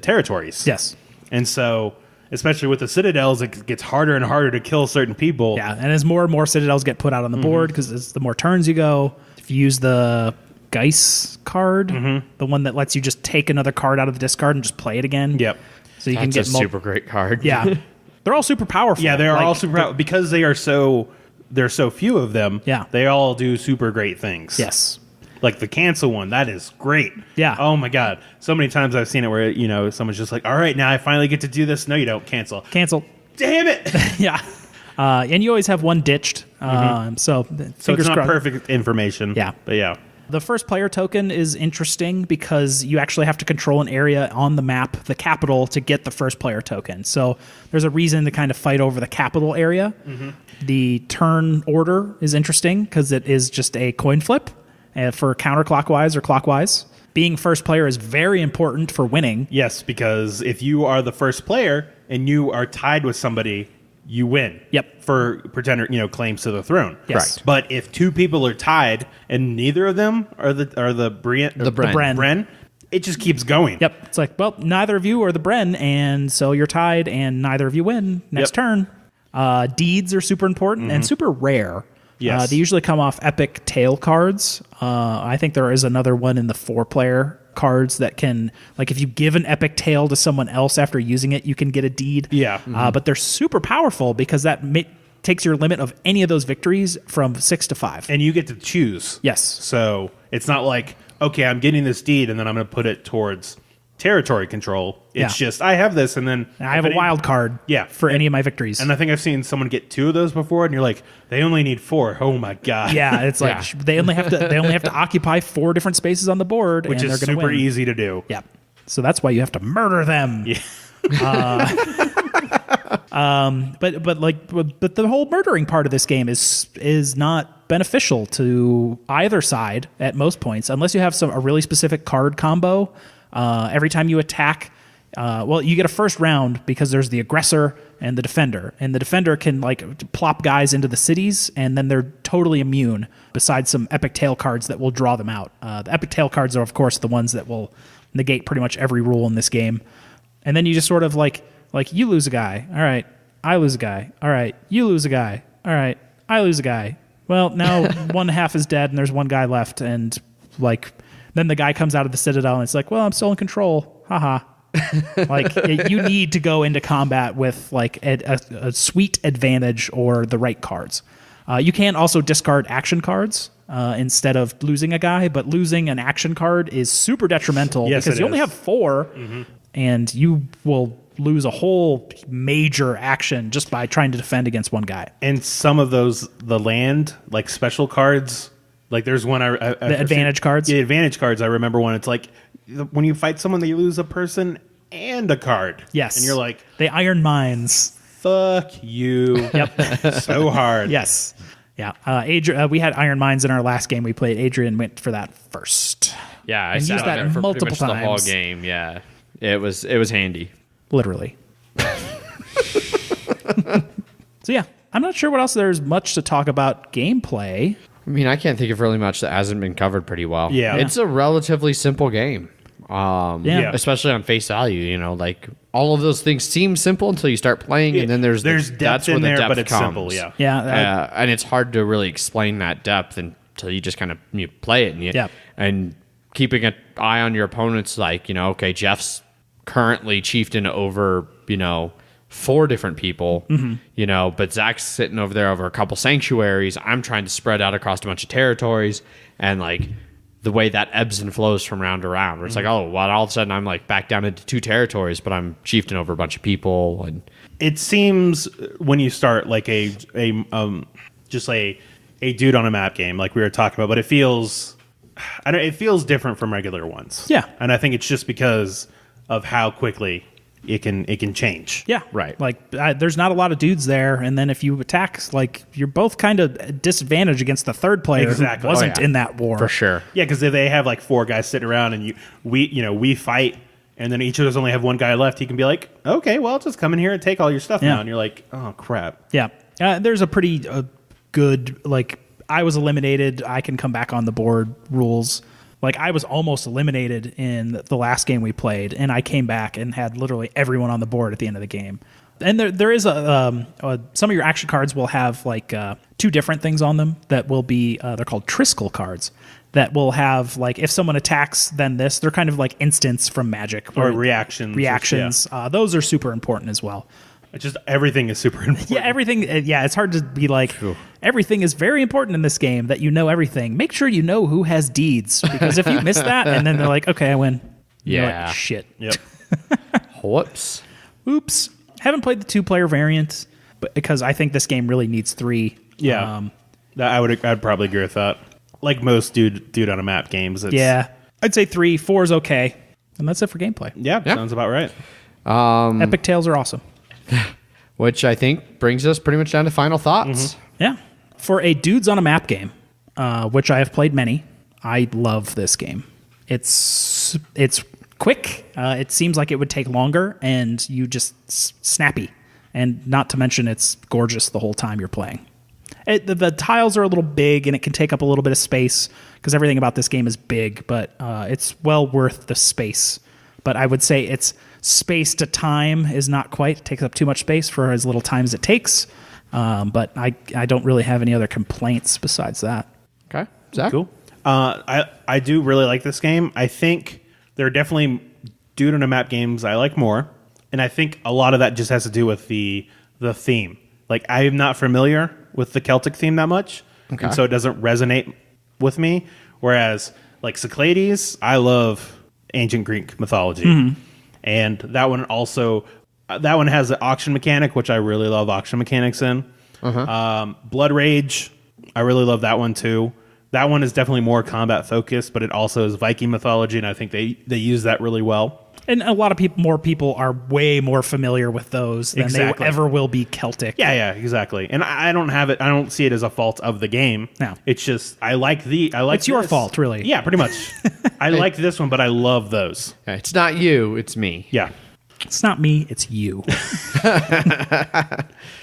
territories. Yes. And so, especially with the citadels, it gets harder and harder to kill certain people. Yeah, and as more and more Citadels get put out on the board, because the more turns you go, if you use the Geis card, the one that lets you just take another card out of the discard and just play it again. Yep. So you That's can get a super great card. Yeah. They're all super powerful. Yeah, they're Like, all super powerful because there's so few of them. Yeah. They all do super great things. Yes. Like the cancel one, that is great. Yeah. Oh my god. So many times I've seen it where, someone's just like, all right, now I finally get to do this. No, you don't. Cancel. Cancel. Damn it. Yeah. And you always have one ditched. So So fingers it's not crossed. perfect information. Yeah. But yeah. The first player token is interesting because you actually have to control an area on the map, the capital, to get the first player token. So there's a reason to kind of fight over the capital area. The turn order is interesting because it is just a coin flip for counterclockwise or clockwise. Being first player is very important for winning. Yes, because if you are the first player and you are tied with somebody, you win. Yep. For pretender, claims to the throne. Yes. Correct. But if two people are tied and neither of them are the Bren, it just keeps going. Yep. It's like, well, neither of you are the Bren, and so you're tied, and neither of you win. Next turn. Deeds are super important and super rare. Yes. They usually come off epic tail cards. I think there is another one in the 4-player cards that can, like, if you give an epic tale to someone else after using it, you can get a deed. Yeah. But they're super powerful because that takes your limit of any of those victories from 6 to 5. And you get to choose. Yes. So it's not like, okay, I'm getting this deed and then I'm going to put it towards territory control. It's just, I have this and then I have a wild card for any of my victories. And I think I've seen someone get 2 of those before, and you're like, they only need 4. Oh my god! Yeah, it's like they only have to occupy 4 different spaces on the board, which and is they're going to super win. easy to do. Yeah, so that's why you have to murder them. Yeah. But the whole murdering part of this game is not beneficial to either side at most points, unless you have a really specific card combo. Every time you attack, you get a first round because there's the aggressor and the defender can plop guys into the cities, and then they're totally immune. Besides some epic tail cards that will draw them out. The epic tail cards are, of course, the ones that will negate pretty much every rule in this game. And then you just sort of like you lose a guy, all right, I lose a guy, all right, you lose a guy, all right, I lose a guy. Well, now one half is dead and there's one guy left, and then the guy comes out of the citadel and it's like, well, I'm still in control. Haha. You need to go into combat with a sweet advantage or the right cards. You can also discard action cards instead of losing a guy, but losing an action card is super detrimental because you only have 4 and you will lose a whole major action just by trying to defend against one guy. And some of those, the land, special cards, there's one the advantage cards. Yeah, advantage cards. I remember one. It's like when you fight someone, they lose a person and a card. Yes. And you're like, they iron mines. Fuck you. Yep. So hard. Yes. Yeah. We had iron mines in our last game we played. Adrian went for that first. Yeah, I used sat on that there for multiple pretty much the whole times. game. Yeah, it was handy. Literally. So yeah, I'm not sure what else there's much to talk about gameplay. I mean, I can't think of really much that hasn't been covered pretty well. Yeah. It's a relatively simple game. Especially on face value, all of those things seem simple until you start playing, and then there's depth that's where in the there, depth but it's comes. simple. Yeah. Yeah. And it's hard to really explain that depth until you just kind of play it. And keeping an eye on your opponents, okay, Jeff's currently chieftain over 4 different people, but Zach's sitting over there over a couple sanctuaries. I'm trying to spread out across a bunch of territories, and the way that ebbs and flows from round to round, where it's all of a sudden I'm back down into 2 territories, but I'm chieftain over a bunch of people. And it seems when you start just a dude on a map game like we were talking about, but it feels different from regular ones. Yeah. And I think it's just because of how quickly it can change. Yeah. Right. There's not a lot of dudes there, and then if you attack, you're both kind of disadvantaged against the third player Exactly. who wasn't in that war. for sure. Yeah, because if they have 4 guys sitting around and we fight, and then each of us only have 1 guy left, he can be like, okay, well, just come in here and take all your stuff now. And you're like, oh, crap. Yeah. There's a pretty good, I was eliminated, I can come back on the board rules. I was almost eliminated in the last game we played, and I came back and had literally everyone on the board at the end of the game. And there is some of your action cards will have like 2 different things on them that will be they're called Triskel cards that will have like if someone attacks then this. They're kind of like instants from Magic or reactions. Those are super important as well. It's just everything is super important. Yeah, everything. Yeah, it's hard to be like everything is very important in this game that you know everything. Make sure you know who has deeds because if you miss that and then they're like, okay, I win. You're like, shit. Yep. Whoops. Oops. Haven't played the 2-player variant, but because I think this game really needs 3. Yeah, I'd probably agree with that. Like most dude on a map games. I'd say 3. 4 is okay, and that's it for gameplay. Yeah, sounds about right. Epic Tales are awesome. Which I think brings us pretty much down to final thoughts. Yeah, for a dudes on a map game, which I have played many, I love this game. It's quick. It seems like it would take longer, and you just snappy. And not to mention, it's gorgeous the whole time you're playing. The tiles are a little big, and it can take up a little bit of space because everything about this game is big, but it's well worth the space. But I would say its space to time is not quite. It takes up too much space for as little time as it takes. But I don't really have any other complaints besides that. Okay. Zach? Cool. I do really like this game. I think there are definitely dude on a map games I like more, and I think a lot of that just has to do with the theme. Like I am not familiar with the Celtic theme that much, and so it doesn't resonate with me. Whereas like Cyclades, I love ancient Greek mythology, and that one has an auction mechanic, which I really love auction mechanics in. Blood Rage, I really love that one too. That one is definitely more combat focused, but it also is Viking mythology, and I think they use that really well. And a lot of more people are way more familiar with those than they ever will be Celtic. Yeah, exactly. And I don't see it as a fault of the game. No. It's just it's your fault, really. Yeah, pretty much. I like this one, but I love those. It's not you, it's me. Yeah. It's not me, it's you.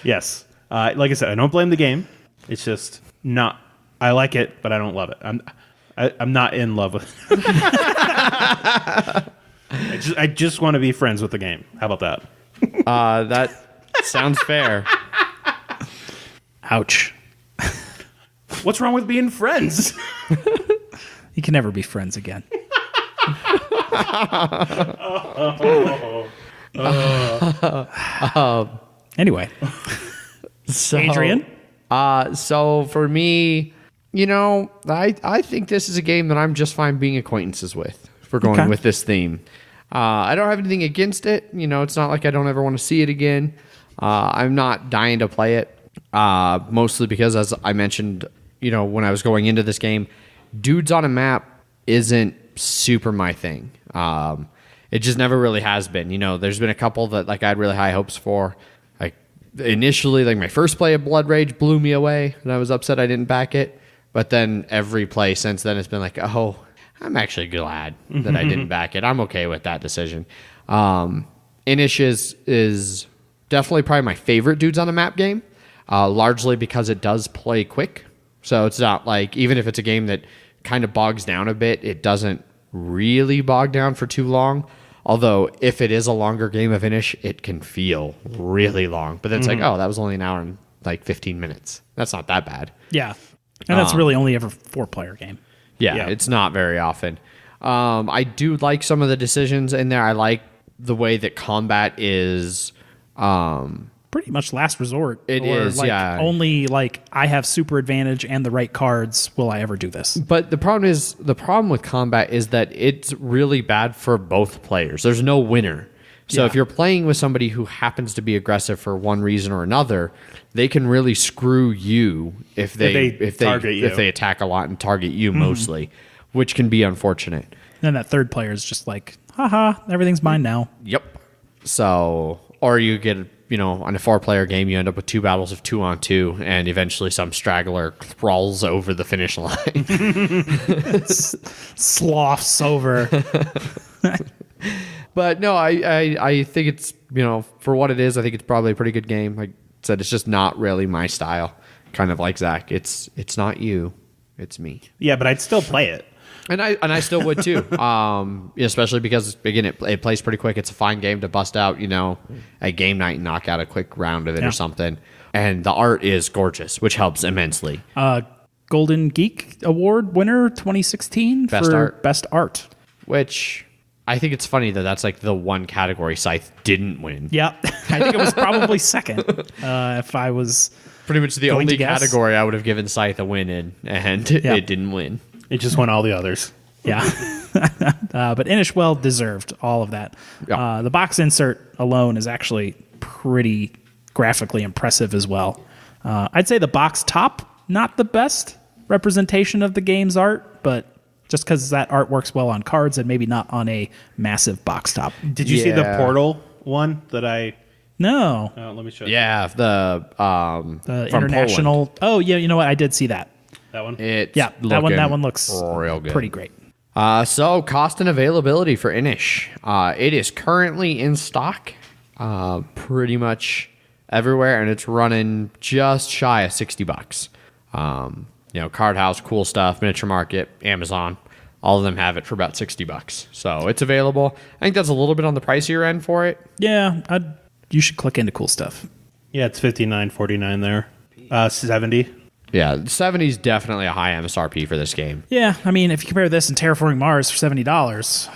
Yes. Like I said, I don't blame the game. It's just not. I like it, but I don't love it. I'm not in love with it. I just want to be friends with the game. How about that? That sounds fair. Ouch. What's wrong with being friends? You can never be friends again. Anyway. So, Adrian? So for me, I think this is a game that I'm just fine being acquaintances with. For going with this theme. I don't have anything against it. It's not like I don't ever want to see it again. I'm not dying to play it. Mostly because, as I mentioned, when I was going into this game, dudes on a map isn't super my thing. It just never really has been. There's been a couple that I had really high hopes for. Like initially, my first play of Blood Rage blew me away, and I was upset I didn't back it. But then every play since then has been like, oh, I'm actually glad that I didn't back it. I'm okay with that decision. Inish is definitely probably my favorite dudes on a map game, largely because it does play quick. So it's not like, even if it's a game that kind of bogs down a bit, it doesn't really bog down for too long. Although if it is a longer game of Inish, it can feel really long. But then it's like, oh, that was only an hour and 15 minutes. That's not that bad. Yeah. And that's really only ever 4-player game. Yeah, it's not very often. I do like some of the decisions in there. I like the way that combat is pretty much last resort. It is, yeah. Only I have super advantage and the right cards. Will I ever do this? But the problem with combat is that it's really bad for both players. There's no winner. So if you're playing with somebody who happens to be aggressive for one reason or another, they can really screw you if they attack a lot and target you mostly, which can be unfortunate. Then that third player is just like, haha, everything's mine now. Yep. So, or you get, on a 4-player game, you end up with 2 battles of 2-on-2, and eventually some straggler crawls over the finish line. Sloughs over. But no, I think it's, for what it is, I think it's probably a pretty good game. Like I said, it's just not really my style. Kind of like Zach. It's not you, it's me. Yeah, but I'd still play it. And I still would too, especially because again it plays pretty quick. It's a fine game to bust out, a game night and knock out a quick round of it or something. And the art is gorgeous, which helps immensely. Golden Geek Award winner 2016 for Best Art. Which I think it's funny that's like the one category Scythe didn't win. Yeah, I think it was probably second. If I was pretty much the only category I would have given Scythe a win in, and it didn't win. It just won all the others. Yeah. But Inish well deserved all of that. Yeah. The box insert alone is actually pretty graphically impressive as well. I'd say the box top, not the best representation of the game's art, but just because that art works well on cards and maybe not on a massive box top. Did you see the Portal one that I... No. Let me show you. Yeah, the international... Poland. Oh, yeah, you know what? I did see that. That one? That one looks real good. Pretty great. So cost and availability for Inish. It is currently in stock pretty much everywhere, and it's running just shy of $60. Card House, Cool Stuff, Miniature Market, Amazon, all of them have it for about $60. So it's available. I think that's a little bit on the pricier end for it. Yeah, you should click into Cool Stuff. Yeah, it's $59.49 there. 70. Yeah, 70 is definitely a high MSRP for this game. Yeah, I mean, if you compare this and Terraforming Mars for $70...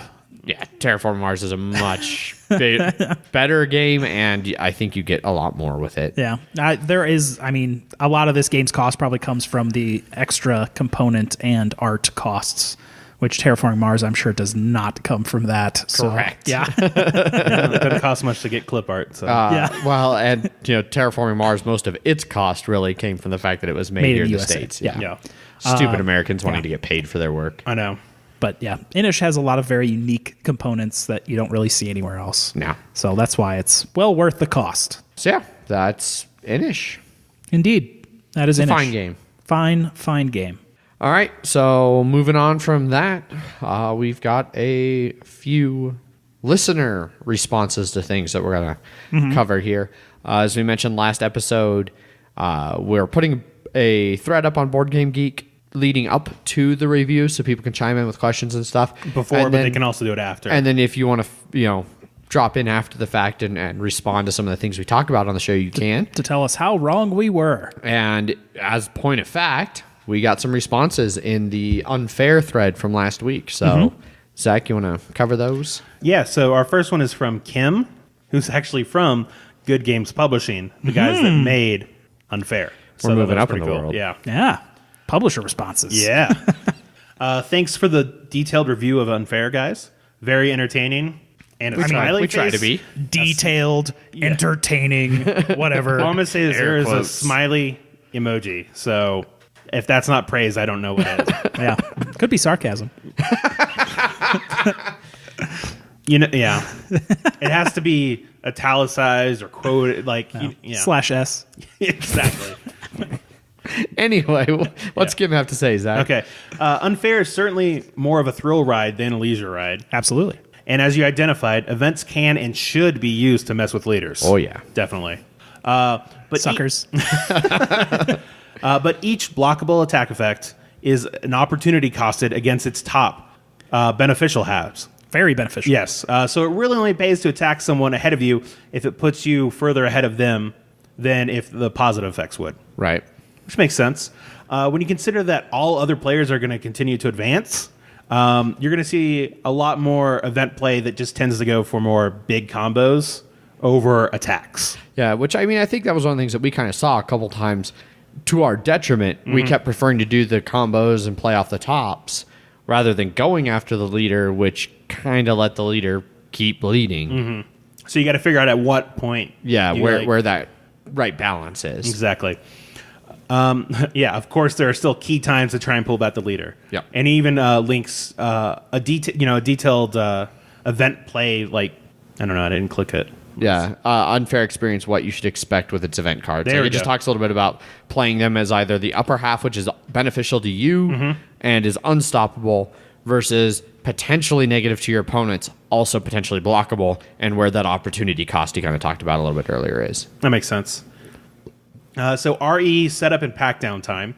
Yeah, Terraforming Mars is a much better game, and I think you get a lot more with it. Yeah, a lot of this game's cost probably comes from the extra component and art costs, which Terraforming Mars, I'm sure, does not come from that. Correct. So, yeah. It doesn't cost much to get clip art. So. Well, and Terraforming Mars, most of its cost really came from the fact that it was made here in the States. Yeah. Stupid Americans wanting to get paid for their work. I know. But yeah, Inish has a lot of very unique components that you don't really see anywhere else. No. So that's why it's well worth the cost. So yeah, that's Inish. Indeed. That is Inish. Fine game. Fine game. All right, so moving on from that, we've got a few listener responses to things that we're going to cover here. As we mentioned last episode, we're putting a thread up on Board Game Geek leading up to the review so people can chime in with questions and stuff. But they can also do it after. And then if you want to, drop in after the fact and respond to some of the things we talked about on the show, you can. To tell us how wrong we were. And as a point of fact, we got some responses in the unfair thread from last week. So, Zach, you want to cover those? Yeah, so our first one is from Kim, who's actually from Good Games Publishing, the guys that made Unfair. We're moving up in the world. Yeah. Publisher responses. Yeah. Thanks for the detailed review of Unfair, guys. Very entertaining. And we try to be. Detailed, entertaining, whatever. All I'm going to say is there is a smiley emoji. So if that's not praise, I don't know what is. Yeah. Could be sarcasm. Yeah. It has to be italicized or quoted, /S. Exactly. Anyway, what's Kim have to say, Zach? Okay. Unfair is certainly more of a thrill ride than a leisure ride. Absolutely. And as you identified, events can and should be used to mess with leaders. Oh, yeah. Definitely. But Suckers. But each blockable attack effect is an opportunity costed against its top beneficial halves. Very beneficial. Yes. So it really only pays to attack someone ahead of you if it puts you further ahead of them than if the positive effects would. Right. Which makes sense. When you consider that all other players are going to continue to advance, you're going to see a lot more event play that just tends to go for more big combos over attacks. Yeah, which I think that was one of the things that we kind of saw a couple times to our detriment. We kept preferring to do the combos and play off the tops rather than going after the leader, which kind of let the leader keep bleeding. So you got to figure out at what point. Yeah, where that right balance is. Exactly. Of course, there are still key times to try and pull back the leader. Yeah, and he even links a detailed event play. Like, I don't know, I didn't click it. Yeah, unfair experience. What you should expect with its event cards. There it just talks a little bit about playing them as either the upper half, which is beneficial to you and is unstoppable, versus potentially negative to your opponents, also potentially blockable, and where that opportunity cost you kind of talked about a little bit earlier is. That makes sense. So RE setup and pack down time.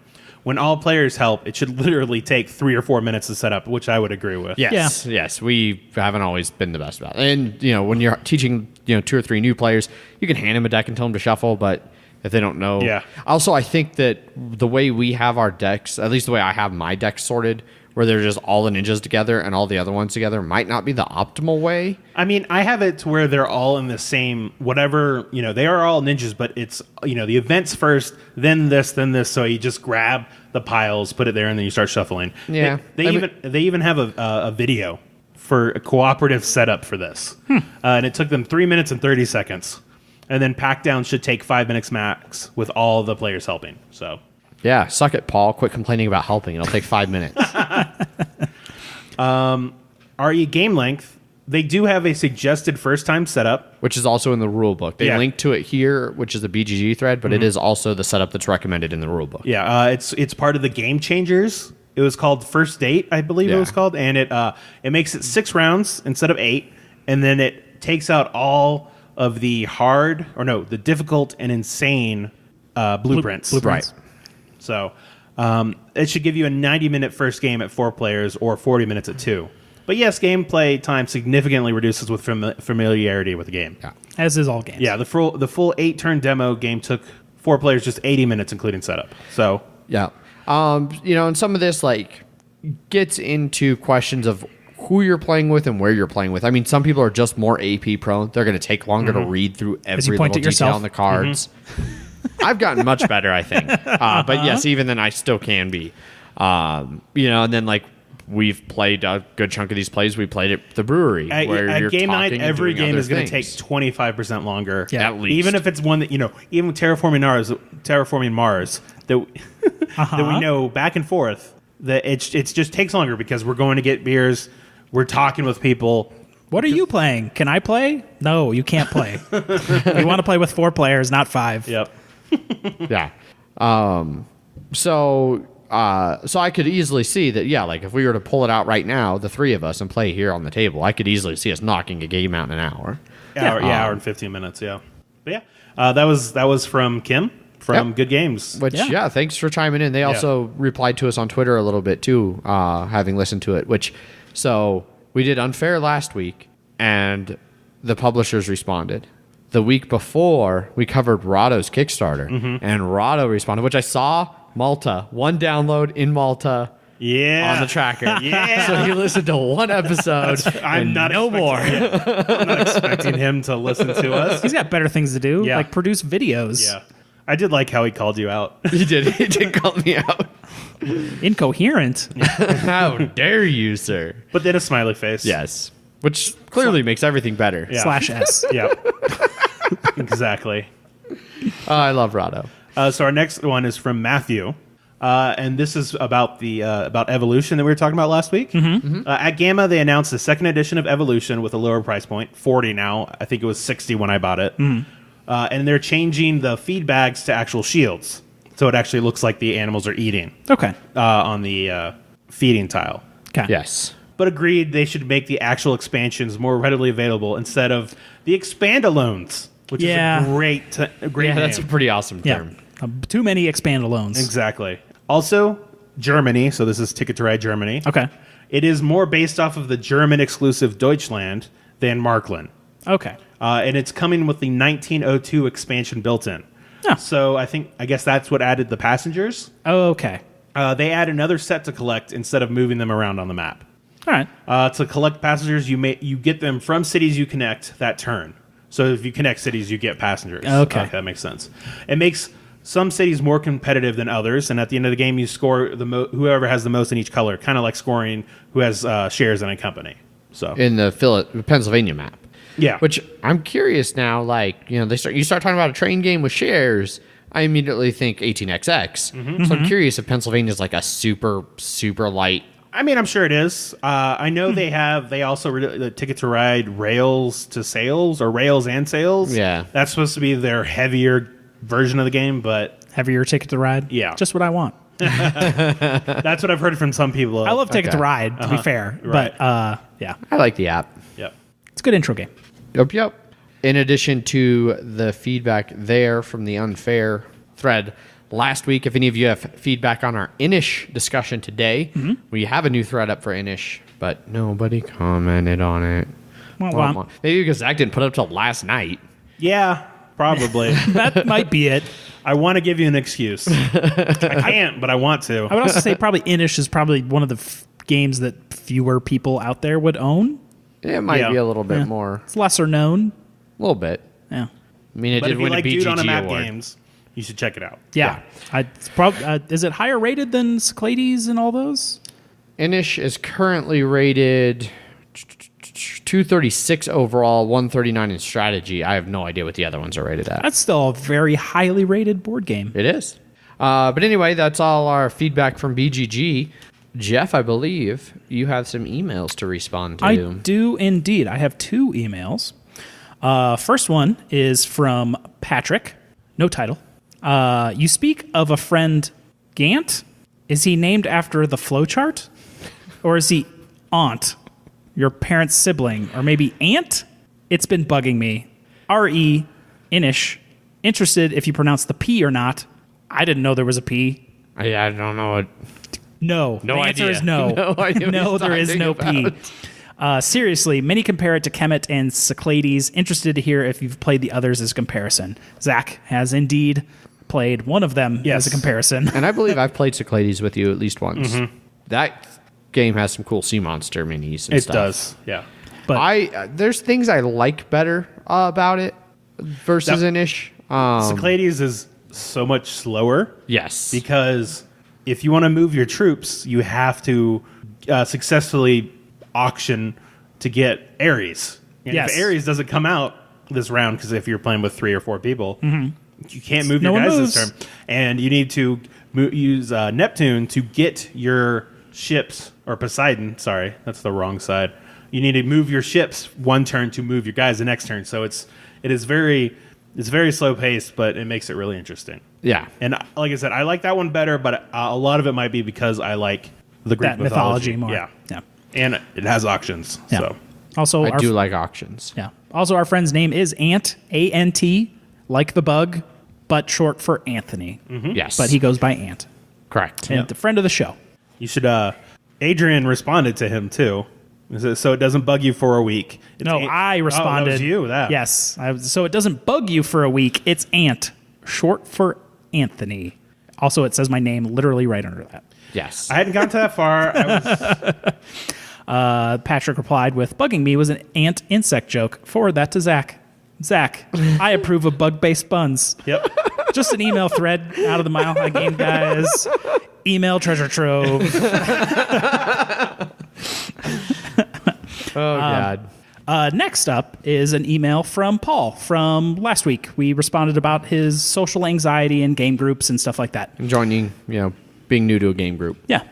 when all players help, it should literally take 3 or 4 minutes to set up, which I would agree with. Yes, we haven't always been the best about it. And, you know, when you're teaching, you know, 2 or 3 new players, you can hand them a deck and tell them to shuffle, but if they don't know. Yeah. Also, I think that the way we have our decks, at least the way I have my decks sorted, where they're just all the ninjas together and all the other ones together, might not be the optimal way. I mean, I have it to where they're all in the same whatever, you know, they are all ninjas, but it's, you know, the events first, then this. So you just grab the piles, put it there, and then you start shuffling. Yeah. They even have a video for a cooperative setup for this. And it took them 3 minutes and 30 seconds. And then pack down should take 5 minutes max with all the players helping. So Yeah, suck it, Paul. Quit complaining about helping. It'll take 5 minutes. RE game length, they do have a suggested first time setup. Which is also in the rule book. They link to it here, which is a BGG thread, but it is also the setup that's recommended in the rule book. Yeah, it's part of the Game Changers. It was called First Date, I believe it was called, and it makes it 6 rounds instead of 8, and then it takes out all of the the difficult and insane blueprints. Right. So it should give you a 90-minute first game at 4 players or 40 minutes at 2. But yes, gameplay time significantly reduces with familiarity with the game. Yeah. As is all games. Yeah, the full 8-turn demo game took 4 players just 80 minutes, including setup. So Yeah. You know, and some of this like gets into questions of who you're playing with and where you're playing with. I mean, some people are just more AP prone. They're going to take longer to read through every point little at yourself. detail on the cards. I've gotten much better, I think. But yes, even then I still can be. You know, and then like we've played a good chunk of these plays. We played at the brewery. Where at you're game night, talking and every doing game other is going to take things. 25% longer. Yeah. At least. Even if it's one that, you know, even Terraforming Mars, that we know back and forth, that it just takes longer because we're going to get beers, we're talking with people. What are you playing? Can I play? No, you can't play. We want to play with 4 players, not 5. Yep. Yeah. So I could easily see that, yeah, like if we were to pull it out right now, the 3 of us, and play here on the table, I could easily see us knocking a game out in an hour. Hour and 15 minutes, yeah. But yeah, that was from Kim from Good Games. Which, yeah, thanks for chiming in. They also replied to us on Twitter a little bit too, having listened to it, so we did Unfair last week, and the publishers responded. The week before, we covered Rahdo's Kickstarter, and Rahdo responded, which I saw Malta, 1 download in Malta on the tracker. So he listened to 1 episode I'm not more. I'm not expecting him to listen to us. He's got better things to do, Yeah. like produce videos. Yeah. I did like how he called you out. He did call me out. Incoherent. How dare you, sir? But then a smiley face. Yes. Which clearly makes everything better. Yeah. /S. Yeah. Exactly. I love Rahdo. So our next one is from Matthew, and this is about the about Evolution that we were talking about last week. At Gamma, they announced the 2nd edition of Evolution with a lower price point, 40 now. I think it was 60 when I bought it. And they're changing the feed bags to actual shields, so it actually looks like the animals are eating. Okay. On the feeding tile. Okay. Yes. But agreed, they should make the actual expansions more readily available instead of the expand-alones, which is a great Yeah, that's a name. pretty awesome Yeah. term. Too many expand-alones. Exactly. Also, Germany. So this is Ticket to Ride Germany. Okay. It is more based off of the German exclusive Deutschland than Markland. Okay. And it's coming with the 1902 expansion built in. Oh. So I guess that's what added the passengers. Oh, okay. They add another set to collect instead of moving them around on the map. All right. To collect passengers, you get them from cities you connect that turn. So if you connect cities, you get passengers. Okay. That makes sense. It makes some cities more competitive than others, and at the end of the game, you score whoever has the most in each color, kind of like scoring who has shares in a company. So In the Pennsylvania map. yeah, Which I'm curious now, like, you know, you start talking about a train game with shares, I immediately think 18XX. So I'm curious if Pennsylvania's like a super, super light. I mean, I'm sure it is. I know they also the Ticket to Ride Rails to Sales or Rails and Sales. Yeah. That's supposed to be their heavier version of the game, but Heavier Ticket to Ride? Yeah. Just what I want. that's what I've heard from some people. I love Ticket to Okay. Ride, to be fair. Right. But, yeah. I like the app. Yep. It's a good intro game. Yep. In addition to the feedback there from the Unfair thread, last week. If any of you have feedback on our Inish discussion today, we have a new thread up for Inish, but nobody commented on it. Well, maybe because Zach didn't put it up till last night. Yeah, probably. that might be it. I want to give you an excuse. I can't, but I want to. I would also say probably Inish is probably one of the games that fewer people out there would own. It might be a little bit more. It's lesser known. A little bit. Yeah. I mean, it But did if you win like a BGG Dude on a Map award. games, you should check it out. Yeah. Is it higher rated than C.O.R.P.S.E and all those? Inish is currently rated 236 overall, 139 in strategy. I have no idea what the other ones are rated at. That's still a very highly rated board game. It is. But anyway, that's all our feedback from BGG. Jeff, I believe you have some emails to respond to. I do indeed. I have 2 emails. First one is from Patrick. No title. You speak of a friend Gant. Is he named after the flowchart? Or is he Aunt, your parent's sibling? Or maybe Aunt? It's been bugging me. R.E. Inish. Interested if you pronounce the P or not. I didn't know there was a P. I don't know what. No. No the idea. answer is no. No idea what No, he's there is talking no about. P. Seriously, many compare it to Kemet and C.O.R.P.S.E. Interested to hear if you've played the others as a comparison. Zach has indeed played one of them as a comparison. And I believe I've played Cyclades with you at least once. That game has some cool sea monster minis and It stuff. does, yeah. But there's things I like better about it versus Inish. Cyclades is so much slower. Yes. Because if you want to move your troops, you have to successfully auction to get Ares. And Yes. if Ares doesn't come out this round, because if you're playing with 3 or 4 people, you can't move No your one guys moves. this turn. And you need to use Neptune to get your ships, or Poseidon, sorry, that's the wrong side. You need to move your ships one turn to move your guys the next turn. So it's very slow paced, but it makes it really interesting. Yeah. And like I said, I like that one better, but a lot of it might be because I like the Greek that mythology more. Yeah. Yeah. And it has auctions. Yeah. So Also, I do like auctions. Yeah. Also, our friend's name is Ant, A-N-T, like the bug, but short for Anthony. Yes. But he goes by Ant. Correct. And a friend of the show. you should, Adrian responded to him too. So it doesn't bug you for a week. It's No, I responded. Oh, that was you, that. Yes. So it doesn't bug you for a week. It's Ant, short for Anthony. Also, it says my name literally right under that. Yes. I hadn't gotten to that far. Patrick replied with, bugging me was an ant insect joke. Forward that to Zach. Zach, I approve of bug-based buns. Yep. Just an email thread out of the Mile High Game guys. Email treasure trove. Oh, God. Next up is an email from Paul from last week. We responded about his social anxiety and game groups and stuff like that. And joining, being new to a game group. Yeah.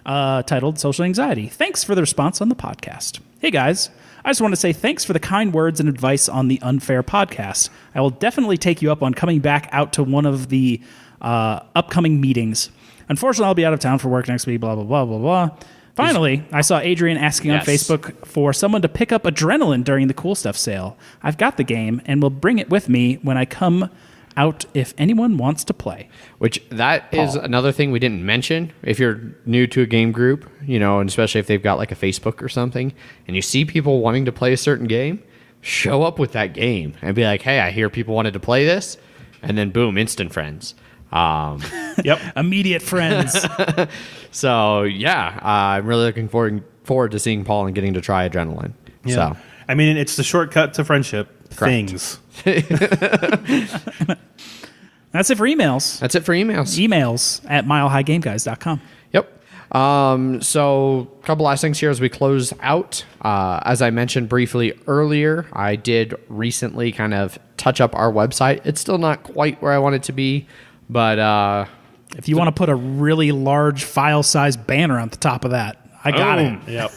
Titled Social Anxiety. Thanks for the response on the podcast. Hey, guys. I just want to say thanks for the kind words and advice on the Unfair podcast. I will definitely take you up on coming back out to one of the upcoming meetings. Unfortunately, I'll be out of town for work next week, blah, blah, blah, blah, blah. Finally, I saw Adrian asking on Facebook for someone to pick up Adrenaline during the Cool Stuff sale. I've got the game and will bring it with me when I come out if anyone wants to play. Which that is another thing we didn't mention. If you're new to a game group, and especially if they've got like a Facebook or something, and you see people wanting to play a certain game, show up with that game and be like, hey, I hear people wanted to play this. And then boom, instant friends. Yep. Immediate friends. So yeah, I'm really looking forward to seeing Paul and getting to try Adrenaline. Yeah. So I mean, it's the shortcut to friendship. Correct. Things. That's it for emails. that's it for emails. Emails at milehighgameguys.com. Yep. So a couple last things here as we close out. As I mentioned briefly earlier, I did recently kind of touch up our website. It's still not quite where I want it to be, but If you want to put a really large file size banner on the top of that, I got it. Yep.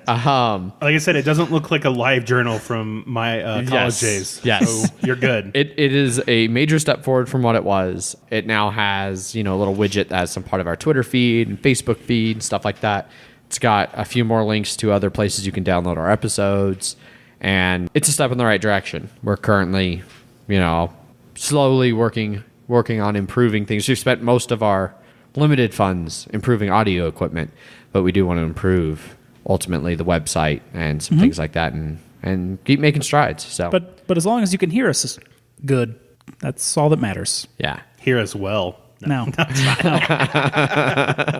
Like I said, it doesn't look like a live journal from my college days. Yes. So you're good. It is a major step forward from what it was. It now has, a little widget that has some part of our Twitter feed and Facebook feed and stuff like that. It's got a few more links to other places you can download our episodes, and it's a step in the right direction. We're currently, slowly working working on improving things. We've spent most of our limited funds improving audio equipment, but we do want to improve ultimately the website and some things like that, and keep making strides. So, But as long as you can hear us good, that's all that matters. yeah. Hear as well. No.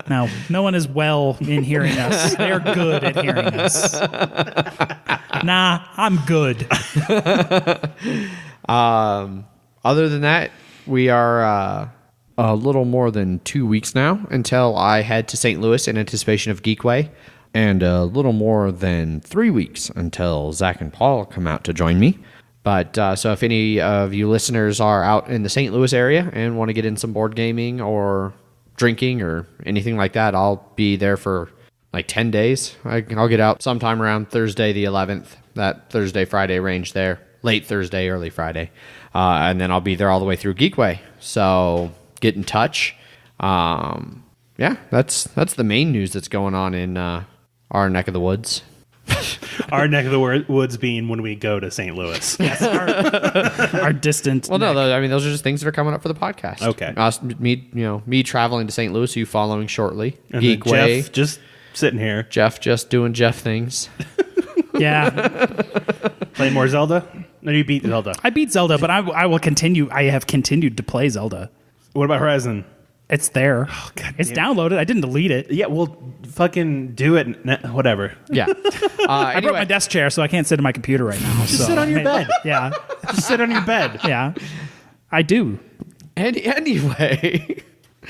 No. No one is well in hearing us. They're good at hearing us. Nah, I'm good. Other than that, we are a little more than 2 weeks now until I head to St. Louis in anticipation of Geekway, and a little more than 3 weeks until Zach and Paul come out to join me. But so if any of you listeners are out in the St. Louis area and want to get in some board gaming or drinking or anything like that, I'll be there for like 10 days. I'll get out sometime around Thursday the 11th, that Thursday-Friday range there, late Thursday, early Friday. And then I'll be there all the way through Geekway. So get in touch. Yeah, that's the main news that's going on in our neck of the woods. Our neck of the woods being when we go to St. Louis. Yes, our distant. Well, no, I mean, those are just things that are coming up for the podcast. Okay. Me traveling to St. Louis, you following shortly. And Geekway. Jeff just sitting here. Jeff just doing Jeff things. Yeah. Playing more Zelda? No, you beat Zelda. I beat Zelda, but I will continue. I have continued to play Zelda. What about Horizon? It's there. God it's damn. downloaded. I didn't delete it. Yeah, well, fucking do it. Whatever. Yeah. I broke my desk chair, so I can't sit in my computer right now. Just sit on your bed. Yeah. Just sit on your bed. Yeah. I do. Anyway,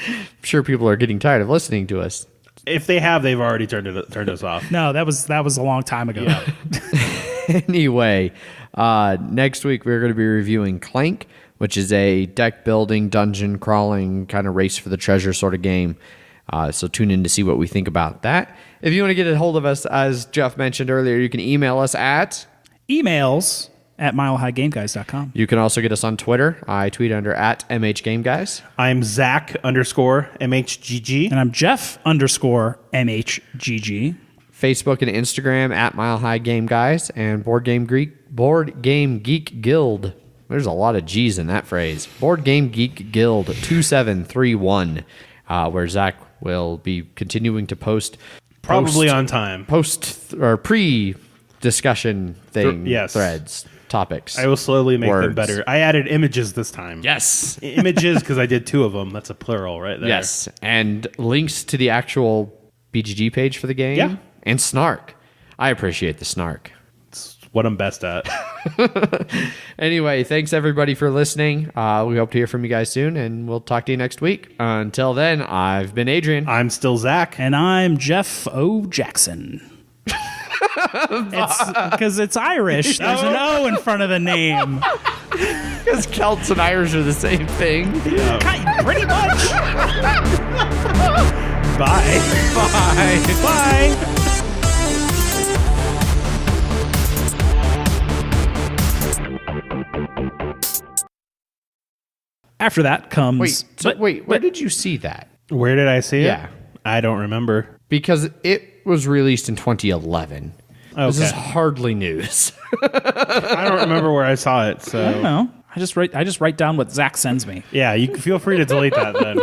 I'm sure people are getting tired of listening to us. If they have, they've already turned us off. No, that was a long time ago. Yeah. Anyway, next week we're going to be reviewing Clank, which is a deck building, dungeon crawling kind of race for the treasure sort of game. So tune in to see what we think about that. If you want to get a hold of us, as Jeff mentioned earlier, you can email us at emails@milehighgameguys.com. You can also get us on Twitter. I tweet under @MHGameGuys. I'm Zach_MHGG. And I'm Jeff_MHGG. Facebook and Instagram @MileHighGameGuys, and Board Game Geek Guild. There's a lot of G's in that phrase. Board Game Geek Guild 2731, where Zach will be continuing to post Probably on time. Pre-discussion Yes. threads, topics. I will slowly make them words. better. I added images this time. Yes. Images, because I did 2 of them. That's a plural right there. Yes. And links to the actual BGG page for the game. Yeah. And snark. I appreciate the snark. It's what I'm best at. Anyway, thanks everybody for listening. We hope to hear from you guys soon, and we'll talk to you next week. Until then, I've been Adrian. I'm still Zach. And I'm Jeff O. Jackson. It's because it's Irish. There's an O in front of the name. Because Celts and Irish are the same thing. Pretty much. Bye. Bye. Bye. After that comes... Where did you see that? Where did I see it? Yeah. I don't remember. Because it was released in 2011. Okay. This is hardly news. I don't remember where I saw it. So I don't know. I just write down what Zach sends me. yeah, you can feel free to delete that then.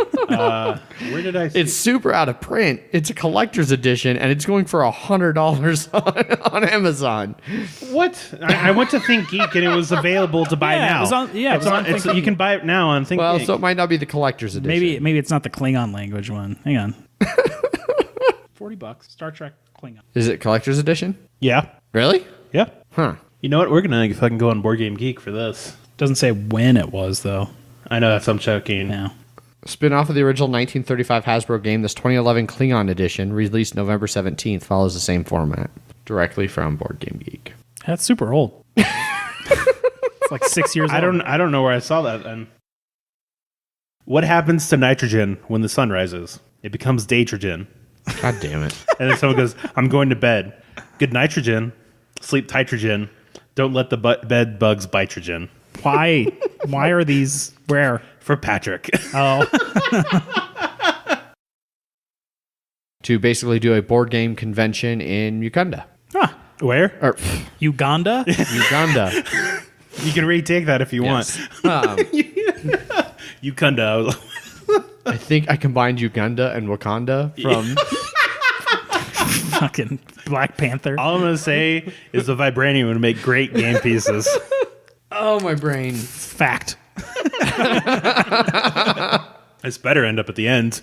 Where did I see It's super out of print. It's a collector's edition, and it's going for $100 on Amazon. What? I went to Think Geek and it was available to buy now. It was on, yeah, It's on, Think Geek. you can buy it now on Think Well, Geek. so it might not be the collector's edition. Maybe it's not the Klingon language one. Hang on. $40. Star Trek Klingon. Is it collector's edition? Yeah. Really? Yeah. Huh. You know what? We're going to fucking go on Board Game Geek for this. Doesn't say when it was though. I know that's what I'm checking. Yeah. Spin-off of the original 1935 Hasbro game, this 2011 Klingon edition, released November 17th, follows the same format. Directly from Board Game Geek. That's super old. It's like 6 years old. I don't know where I saw that then. What happens to nitrogen when the sun rises? It becomes daytrogen. God damn it. And then someone goes, I'm going to bed. Good nitrogen. Sleep titrogen. Don't let the bed bugs bitrogen. Why? Why are these rare? For Patrick. Oh. To basically do a board game convention in Uganda. Huh. Where? Or Uganda? Uganda. You can retake that if you Yes. want. Uganda. I think I combined Uganda and Wakanda from. Fucking Black Panther. All I'm gonna say is the vibranium would make great game pieces. Oh, my brain. Fact. This better end up at the end.